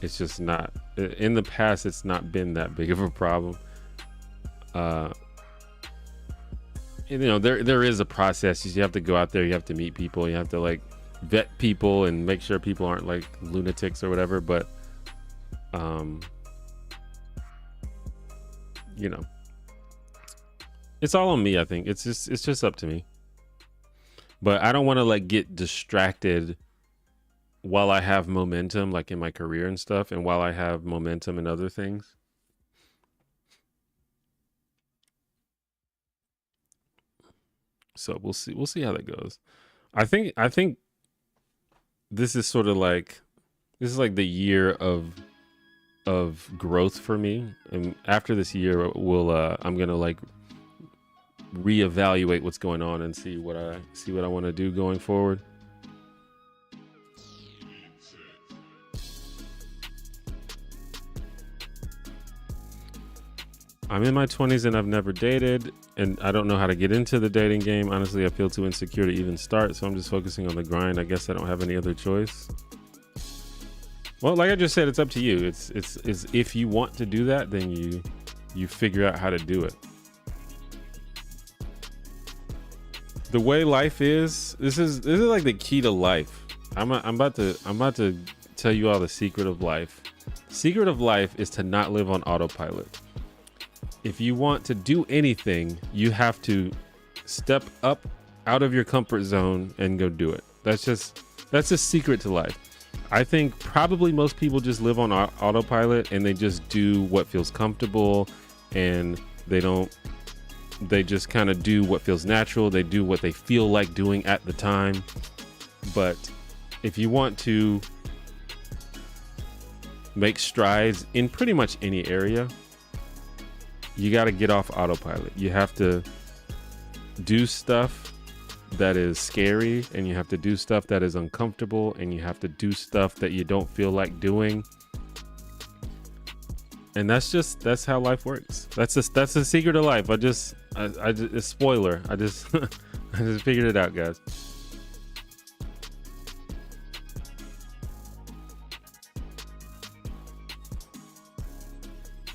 It's just not, in the past, it's not been that big of a problem. You know, there is a process. You have to go out there, you have to meet people, you have to like vet people and make sure people aren't like lunatics or whatever, but you know, it's all on me. I think it's just up to me, but I don't want to like get distracted while I have momentum, like in my career and stuff, and while I have momentum in other things. So we'll see how that goes. I think this is sort of like, this is like the year of growth for me, and after this year I'm gonna like reevaluate what's going on and see what I want to do going forward. I'm in my 20s and I've never dated, and I don't know how to get into the dating game. Honestly, I feel too insecure to even start, so I'm just focusing on the grind. I guess I don't have any other choice. Well, like I just said, it's up to you. It's if you want to do that, then you figure out how to do it. The way life is, this is like the key to life. I'm about to tell you all the secret of life. Secret of life is to not live on autopilot. If you want to do anything, you have to step up out of your comfort zone and go do it. That's a secret to life. I think probably most people just live on autopilot and they just do what feels comfortable, and they just kind of do what feels natural. They do what they feel like doing at the time. But if you want to make strides in pretty much any area, you got to get off autopilot. You have to do stuff that is scary, and you have to do stuff that is uncomfortable, and you have to do stuff that you don't feel like doing. And that's how life works. That's the secret of life. I just a spoiler. I just figured it out, guys.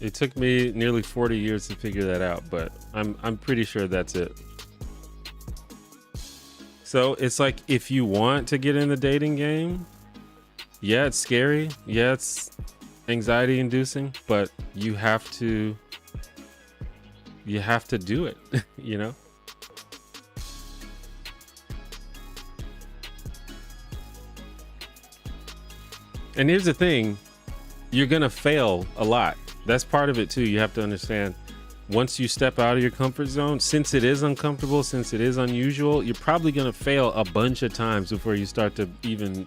It took me nearly 40 years to figure that out, but I'm pretty sure that's it. So it's like, if you want to get in the dating game, yeah, it's scary. Yeah, it's anxiety inducing, but you have to do it, you know? And here's the thing, you're gonna fail a lot. That's part of it too. You have to understand, once you step out of your comfort zone, since it is uncomfortable, since it is unusual, you're probably gonna fail a bunch of times before you start to even,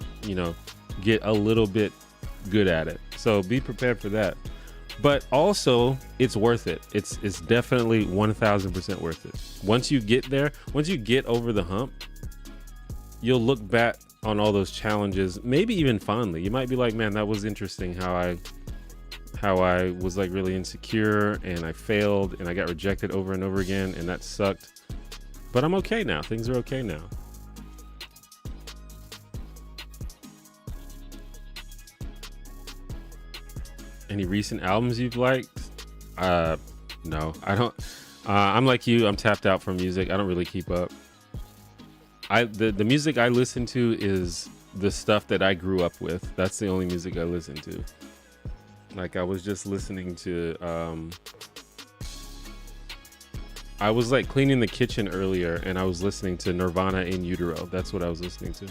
get a little bit good at it. So be prepared for that. But also, it's worth it. It's definitely 1000% worth it. Once you get there, once you get over the hump, you'll look back on all those challenges, maybe even fondly. You might be like, man, that was interesting how I was like really insecure and I failed and I got rejected over and over again and that sucked. But I'm okay now. Things are okay now. Any recent albums you've liked? No, I don't. I'm like you. I'm tapped out from music. I don't really keep up. The music I listen to is the stuff that I grew up with. That's the only music I listen to. Like, I was just listening to I was like cleaning the kitchen earlier and I was listening to Nirvana in Utero. That's what I was listening to.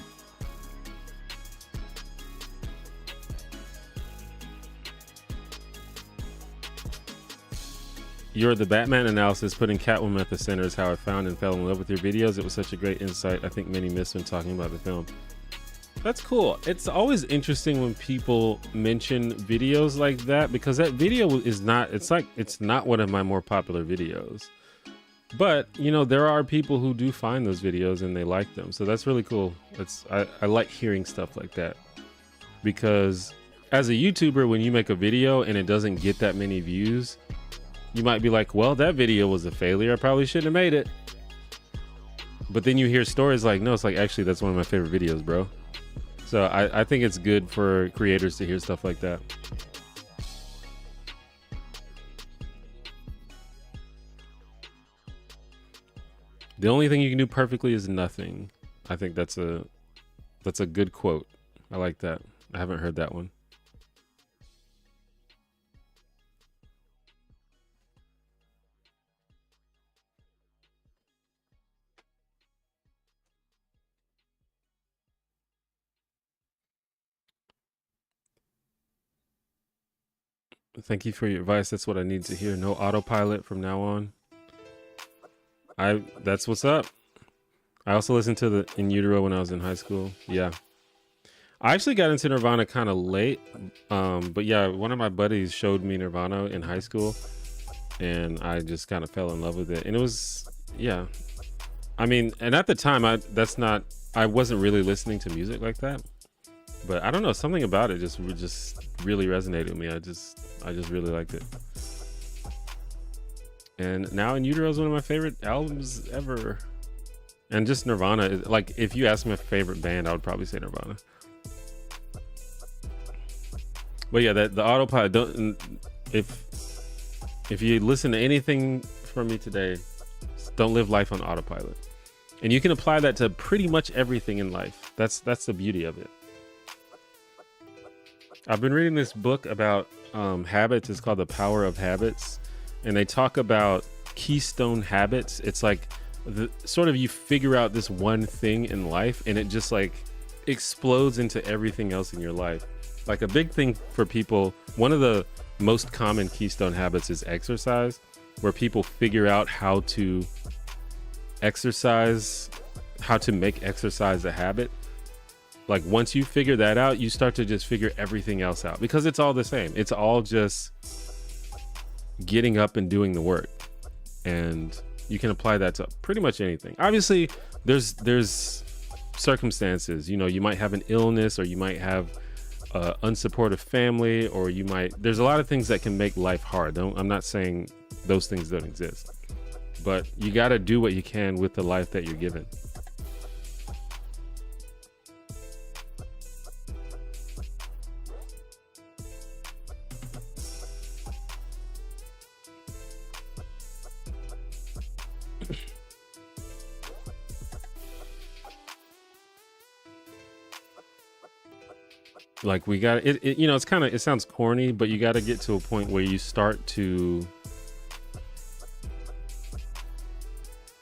You're the Batman analysis, putting Catwoman at the center, is how I found and fell in love with your videos. It was such a great insight. I think many missed when talking about the film. That's cool. It's always interesting when people mention videos like that, because that video is not, it's not one of my more popular videos. But, there are people who do find those videos and they like them. So that's really cool. I like hearing stuff like that, because as a YouTuber, when you make a video and it doesn't get that many views, you might be like, well, that video was a failure. I probably shouldn't have made it. But then you hear stories like, no, it's like, actually, that's one of my favorite videos, bro. So I think it's good for creators to hear stuff like that. The only thing you can do perfectly is nothing. I think that's a good quote. I like that. I haven't heard that one. Thank you for your advice. That's what I need to hear. No autopilot from now on. That's what's up. I also listened to the In Utero when I was in high school. Yeah. I actually got into Nirvana kind of late. But yeah, one of my buddies showed me Nirvana in high school and I just kind of fell in love with it. And it was, yeah. I mean, and at the time I wasn't really listening to music like that. But I don't know, something about it just really resonated with me. I just really liked it. And now In Utero is one of my favorite albums ever. And just Nirvana is, like, if you ask me my favorite band, I would probably say Nirvana. But yeah, the autopilot, if you listen to anything from me today, don't live life on autopilot. And you can apply that to pretty much everything in life. That's the beauty of it. I've been reading this book about habits. It's called The Power of Habits. And they talk about keystone habits. It's like you figure out this one thing in life and it just like explodes into everything else in your life. Like a big thing for people, one of the most common keystone habits is exercise, where people figure out how to exercise, how to make exercise a habit. Like once you figure that out, you start to just figure everything else out, because it's all the same. It's all just getting up and doing the work. And you can apply that to pretty much anything. Obviously, there's circumstances, you might have an illness, or you might have unsupportive family, or there's a lot of things that can make life hard. I'm not saying those things don't exist, but you got to do what you can with the life that you're given. Like we got it, you know, it's kind of, it sounds corny, but you got to get to a point where you start to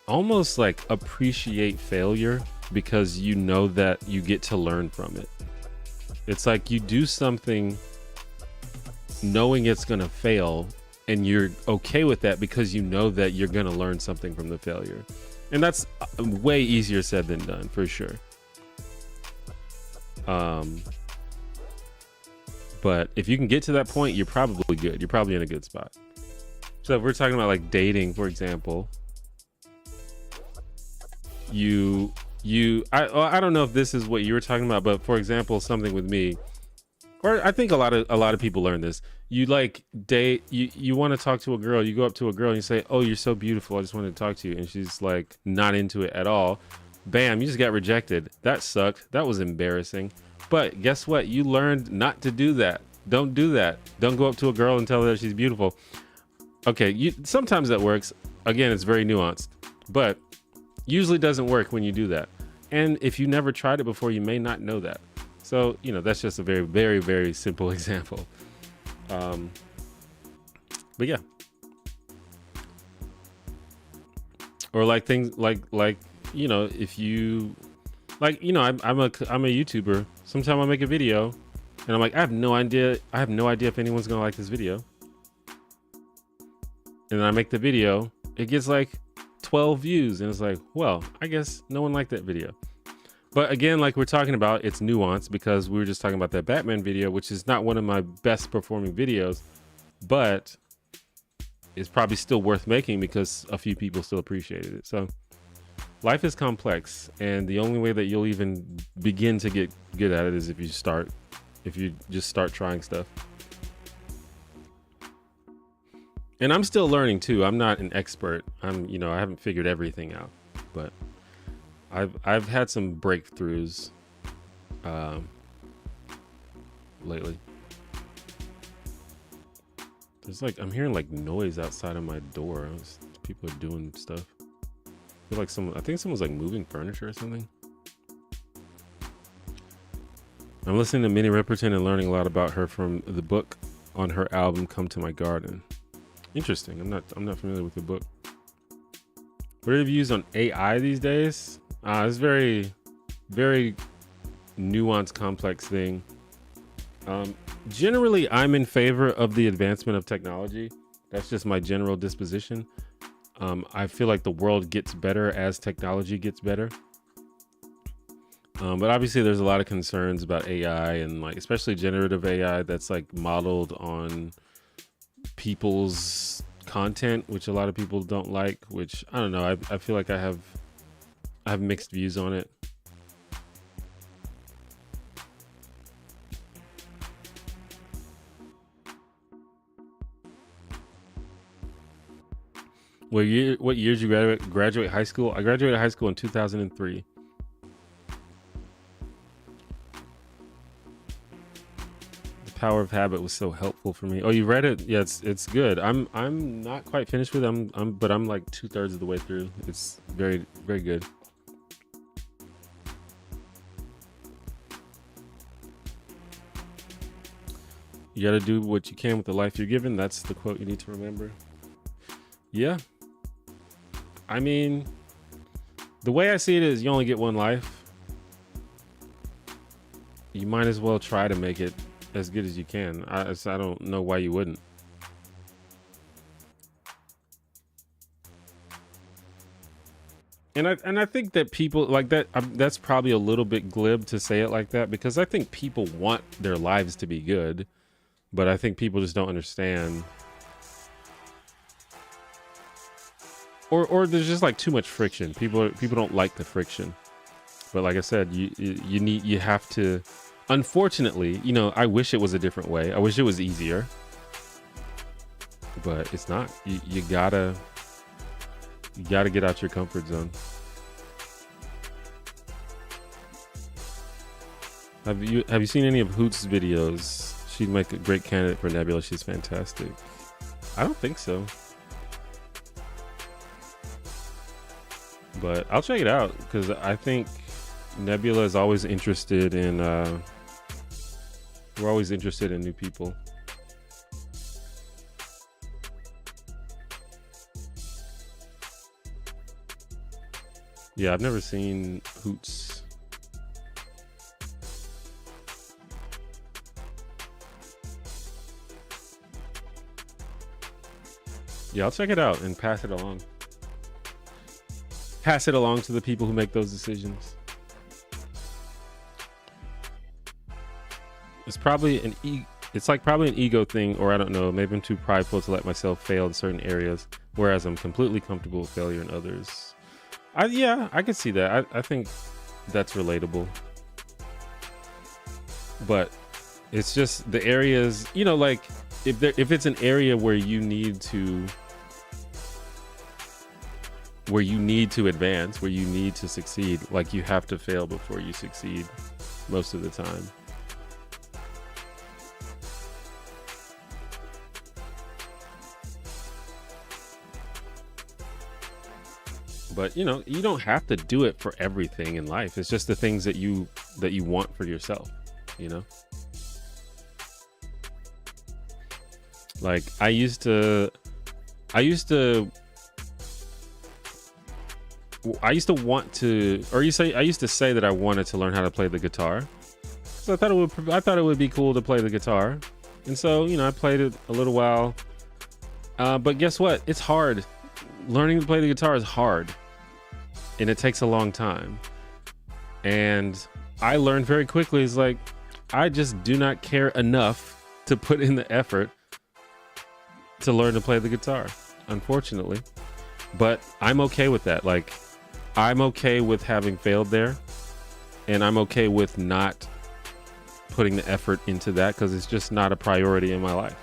almost like appreciate failure because you know that you get to learn from it. It's like you do something knowing it's going to fail and you're okay with that because you know that you're going to learn something from the failure. And that's way easier said than done, for sure. But if you can get to that point, you're probably good. You're probably in a good spot. So if we're talking about like dating, for example, I don't know if this is what you were talking about, but for example, something with me, or I think a lot of people learn this. You like date, you want to talk to a girl, you go up to a girl and you say, "Oh, you're so beautiful. I just wanted to talk to you." And she's like not into it at all. Bam, you just got rejected. That sucked. That was embarrassing. But guess what? You learned not to do that. Don't do that. Don't go up to a girl and tell her that she's beautiful. Okay, sometimes that works. Again, it's very nuanced, but usually doesn't work when you do that. And if you never tried it before, you may not know that. So, you know, that's just a very, very, very simple example. But yeah. Or like things like, you know, if you like, you know, I'm a YouTuber. Sometimes I make a video and I'm like, I have no idea if anyone's going to like this video. And then I make the video, it gets like 12 views and it's like, well, I guess no one liked that video. But again, like we're talking about, it's nuanced because we were just talking about that Batman video, which is not one of my best performing videos, but it's probably still worth making because a few people still appreciated it. So life is complex, and the only way that you'll even begin to get good at it is if you just start trying stuff. And I'm still learning too. I'm not an expert. I haven't figured everything out, but I've had some breakthroughs lately. There's like, I'm hearing like noise outside of my door. People are doing stuff. I feel like I think someone's like moving furniture or something. I'm listening to Minnie Riperton and learning a lot about her from the book on her album Come to My Garden. Interesting. I'm not familiar with the book. What are your views on AI these days? It's very, very nuanced, complex thing. Generally, I'm in favor of the advancement of technology. That's just my general disposition. I feel like the world gets better as technology gets better. But obviously there's a lot of concerns about AI and like, especially generative AI that's like modeled on people's content, which a lot of people don't like, which I don't know. I feel like I have mixed views on it. What years you graduate high school? I graduated high school in 2003. The Power of Habit was so helpful for me. Oh, you read it? Yeah, it's good. I'm not quite finished with it. But I'm like 2/3 of the way through. It's very, very good. You got to do what you can with the life you're given. That's the quote you need to remember. Yeah. I mean, the way I see it is you only get one life. You might as well try to make it as good as you can. I don't know why you wouldn't. And I think that people like that, that's probably a little bit glib to say it like that, because I think people want their lives to be good, but I think people just don't understand. Or there's just like too much friction. People don't like the friction. But like I said, you have to, unfortunately, you know, I wish it was a different way. I wish it was easier, but it's not. You gotta get out your comfort zone. Have you seen any of Hoot's videos? She'd make a great candidate for Nebula. She's fantastic. I don't think so. But I'll check it out because I think Nebula is always interested in We're always interested in new people. Yeah, I've never seen Hoots. Yeah, I'll check it out and pass it along. Pass it along to the people who make those decisions. It's probably it's like probably an ego thing, or I don't know, maybe I'm too prideful to let myself fail in certain areas, whereas I'm completely comfortable with failure in others. Yeah, I could see that. I think that's relatable. But it's just the areas, you know, like if it's an area where you need to advance, where you need to succeed, like you have to fail before you succeed most of the time. But you know, you don't have to do it for everything in life. It's just the things that you want for yourself, you know? Like I used to want to, or I used to say that I wanted to learn how to play the guitar. So I thought it would be cool to play the guitar. And so, you know, I played it a little while. But guess what? It's hard. Learning to play the guitar is hard. And it takes a long time. And I learned very quickly, it's like, I just do not care enough to put in the effort to learn to play the guitar, unfortunately. But I'm okay with that. Like, I'm okay with having failed there. And I'm okay with not putting the effort into that because it's just not a priority in my life.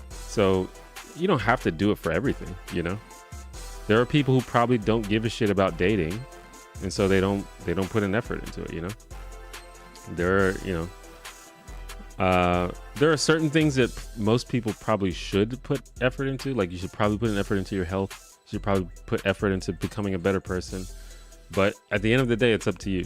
So you don't have to do it for everything, you know? There are people who probably don't give a shit about dating, and so they don't put an effort into it, you know? There are certain things that most people probably should put effort into. Like you should probably put an effort into your health. You should probably put effort into becoming a better person. But at the end of the day, it's up to you.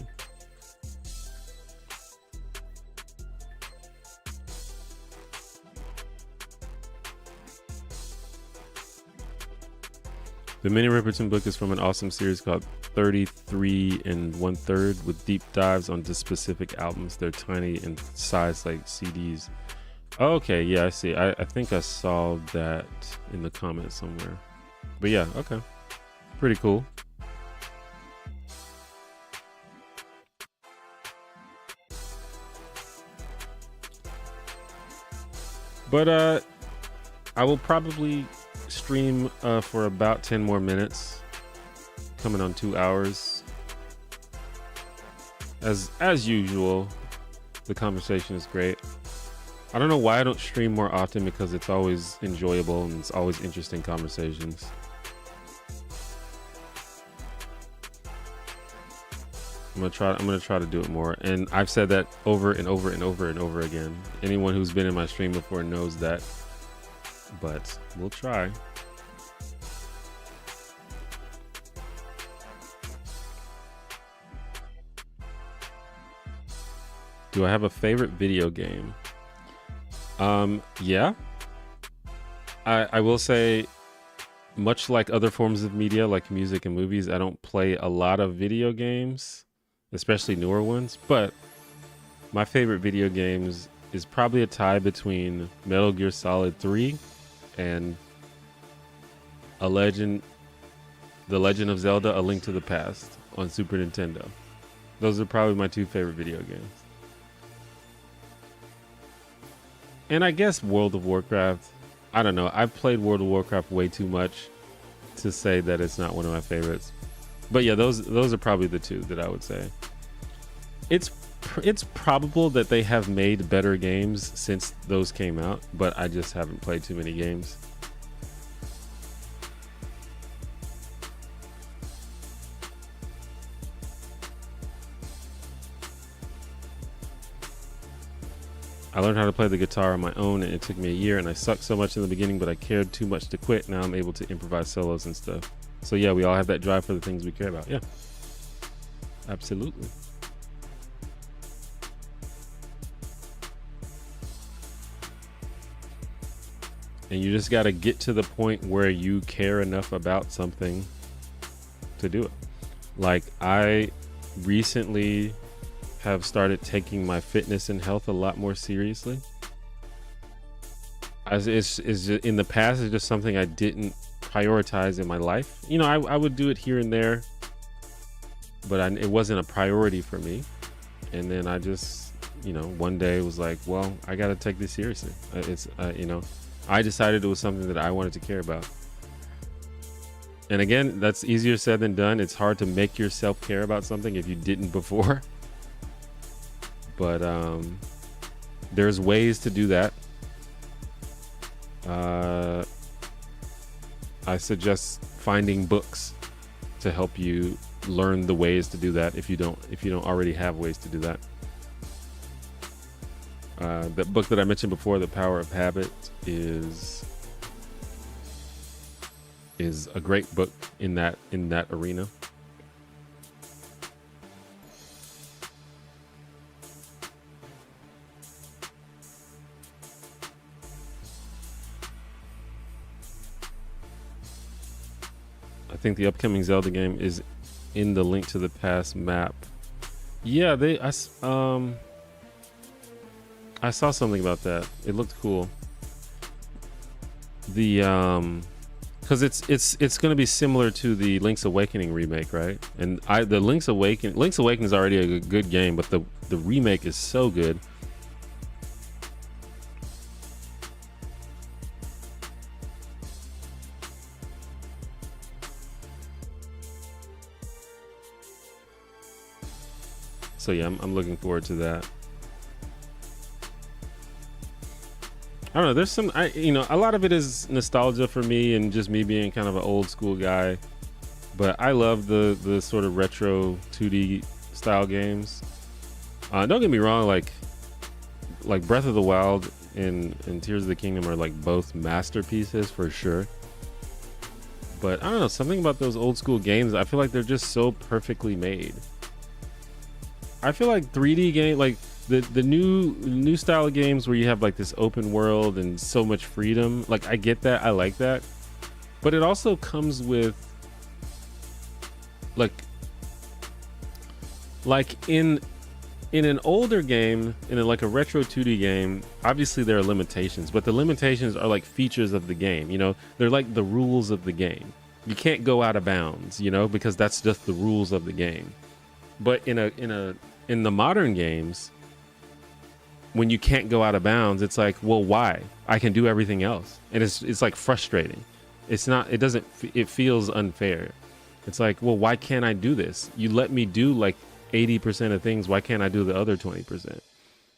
The Minnie Riperton book is from an awesome series called 33 1/3 with deep dives onto specific albums. They're tiny in size like CDs. Okay, yeah, I see. I think I saw that in the comments somewhere. But yeah, okay. Pretty cool. But I will probably stream for about 10 more minutes, coming on 2 hours. As usual, the conversation is great. I don't know why I don't stream more often, because it's always enjoyable and it's always interesting conversations. I'm gonna try to do it more, and I've said that over and over and over and over again. Anyone who's been in my stream before knows that, but we'll try. Do I have a favorite video game? Yeah. I will say, much like other forms of media, like music and movies, I don't play a lot of video games, especially newer ones, but my favorite video games is probably a tie between Metal Gear Solid 3 and The Legend of Zelda: A Link to the Past on Super Nintendo. Those are probably my two favorite video games. And I guess World of Warcraft. I don't know. I've played World of Warcraft way too much to say that it's not one of my favorites. But yeah, those are probably the two that I would say. It's probable that they have made better games since those came out, but I just haven't played too many games. I learned how to play the guitar on my own, and it took me a year, and I sucked so much in the beginning, but I cared too much to quit. Now I'm able to improvise solos and stuff. So yeah, we all have that drive for the things we care about. Yeah, absolutely. And you just got to get to the point where you care enough about something to do it. Like, I recently have started taking my fitness and health a lot more seriously. As it's just, in the past, it's just something I didn't prioritize in my life. You know, I would do it here and there, but it wasn't a priority for me. And then I just, you know, one day was like, well, I got to take this seriously. You know, I decided it was something that I wanted to care about. And again, that's easier said than done. It's hard to make yourself care about something if you didn't before. But there's ways to do that. I suggest finding books to help you learn the ways to do that if you don't already have ways to do that. The book that I mentioned before, The Power of Habit, is a great book in that arena. I think the upcoming Zelda game is in the Link to the Past map. Yeah, I saw something about that. It looked cool. The because it's going to be similar to the Link's Awakening remake, right? And the Link's Awakening is already a good game, but the remake is so good. So yeah, I'm looking forward to that. I don't know. There's some, a lot of it is nostalgia for me and just me being kind of an old school guy. But I love the sort of retro 2D style games. Don't get me wrong, like Breath of the Wild and Tears of the Kingdom are like both masterpieces for sure. But I don't know, something about those old school games, I feel like they're just so perfectly made. I feel like 3D game, like the new style of games where you have like this open world and so much freedom, like I get that, I like that, but it also comes with like in an older game, in like a retro 2D game, obviously there are limitations, but the limitations are like features of the game. You know, they're like the rules of the game. You can't go out of bounds, you know, because that's just the rules of the game. But in the modern games, when you can't go out of bounds, it's like, well, why? I can do everything else, and it's like frustrating. It feels unfair. It's like, well, why can't I do this? You let me do like 80% of things. Why can't I do the other 20%?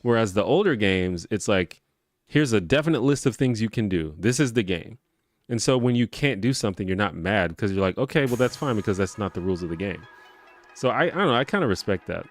Whereas the older games, it's like, here's a definite list of things you can do. This is the game. And so when you can't do something, you're not mad because you're like, okay, well, that's fine because that's not the rules of the game. So I don't know. I kind of respect that.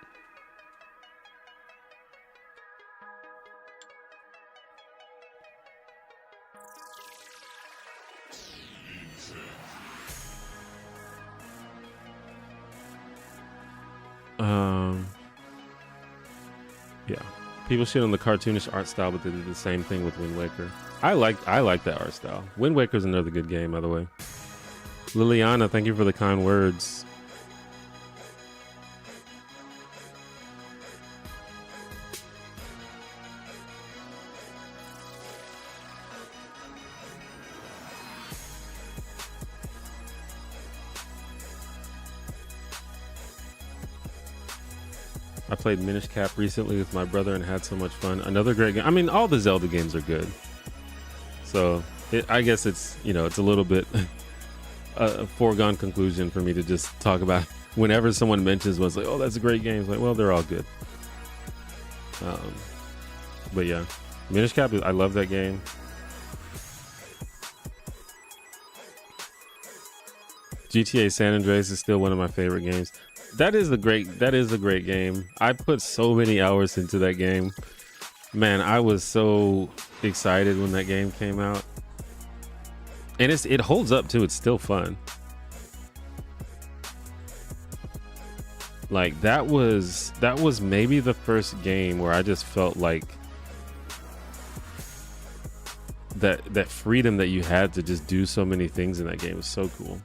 Yeah, people shit on the cartoonish art style, but they did the same thing with Wind Waker. I like that art style. Wind Waker's another good game, by the way. Liliana, thank you for the kind words. I played Minish Cap recently with my brother and had so much fun. Another great game. I mean, all the Zelda games are good. So I guess it's, it's a little bit a foregone conclusion for me to just talk about whenever someone mentions one, it's like, oh, that's a great game. It's like, well, they're all good. But yeah, Minish Cap, I love that game. GTA San Andreas is still one of my favorite games. That is a great game. I put so many hours into that game. Man, I was so excited when that game came out. And it holds up too. It's still fun. Like that was maybe the first game where I just felt like that freedom that you had to just do so many things in that game was so cool.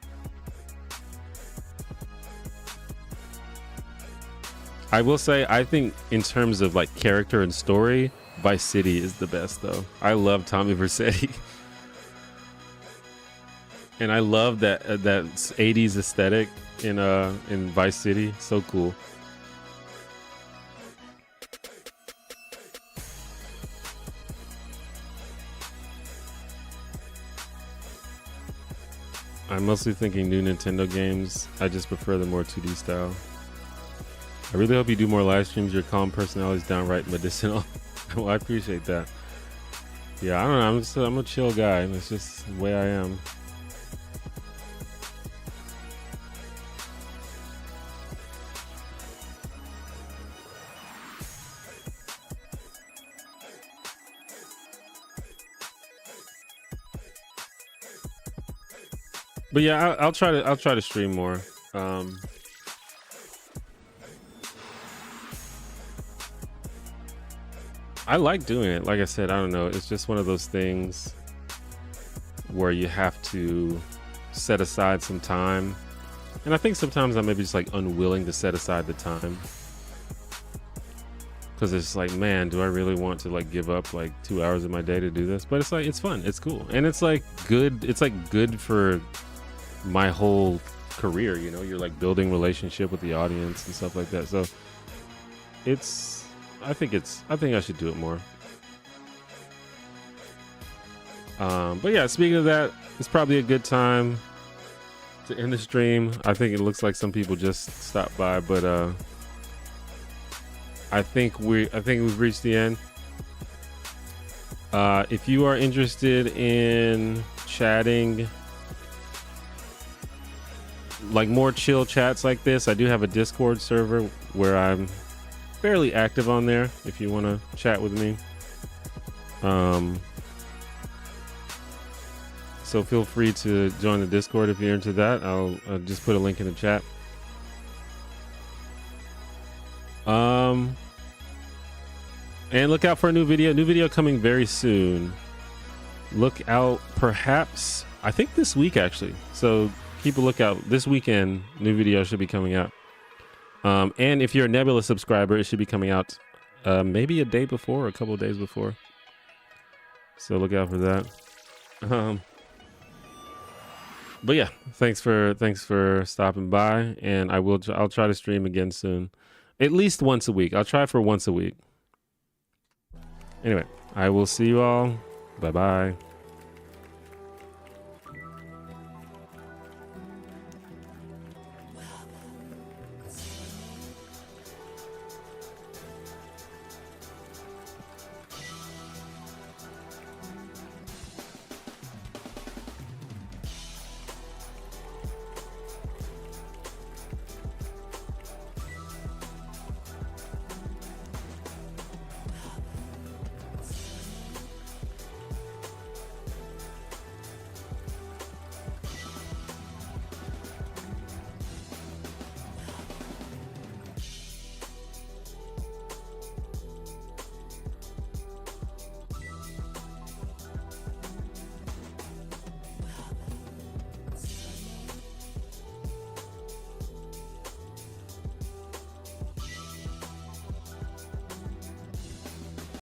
I will say, I think in terms of like character and story, Vice City is the best though. I love Tommy Vercetti. And I love that that 80s aesthetic in Vice City. So cool. I'm mostly thinking new Nintendo games. I just prefer the more 2D style. I really hope you do more live streams. Your calm personality is downright medicinal. Well, I appreciate that. Yeah, I don't know. I'm a chill guy. It's just the way I am. But yeah, I'll try to stream more. I like doing it. Like I said, I don't know. It's just one of those things where you have to set aside some time. And I think sometimes I may be just like unwilling to set aside the time. Because it's like, man, do I really want to like give up like 2 hours of my day to do this? But it's like, it's fun. It's cool. And it's like good. It's like good for my whole career. You know, you're like building relationship with the audience and stuff like that. So it's, I think I should do it more. But yeah, speaking of that, it's probably a good time to end the stream. I think it looks like some people just stopped by, but I think we've reached the end. If you are interested in chatting, like more chill chats like this, I do have a Discord server where I'm fairly active on there if you want to chat with me. So feel free to join the Discord if you're into that. I'll just put a link in the chat. And look out for a new video coming very soon. Look out, perhaps, I think this week actually. So keep a lookout. This weekend, new video should be coming out. And if you're a Nebula subscriber, it should be coming out maybe a day before or a couple of days before. So look out for that. But yeah, thanks for stopping by, and I'll try to stream again soon, at least once a week. I'll try for once a week. Anyway, I will see you all. Bye bye.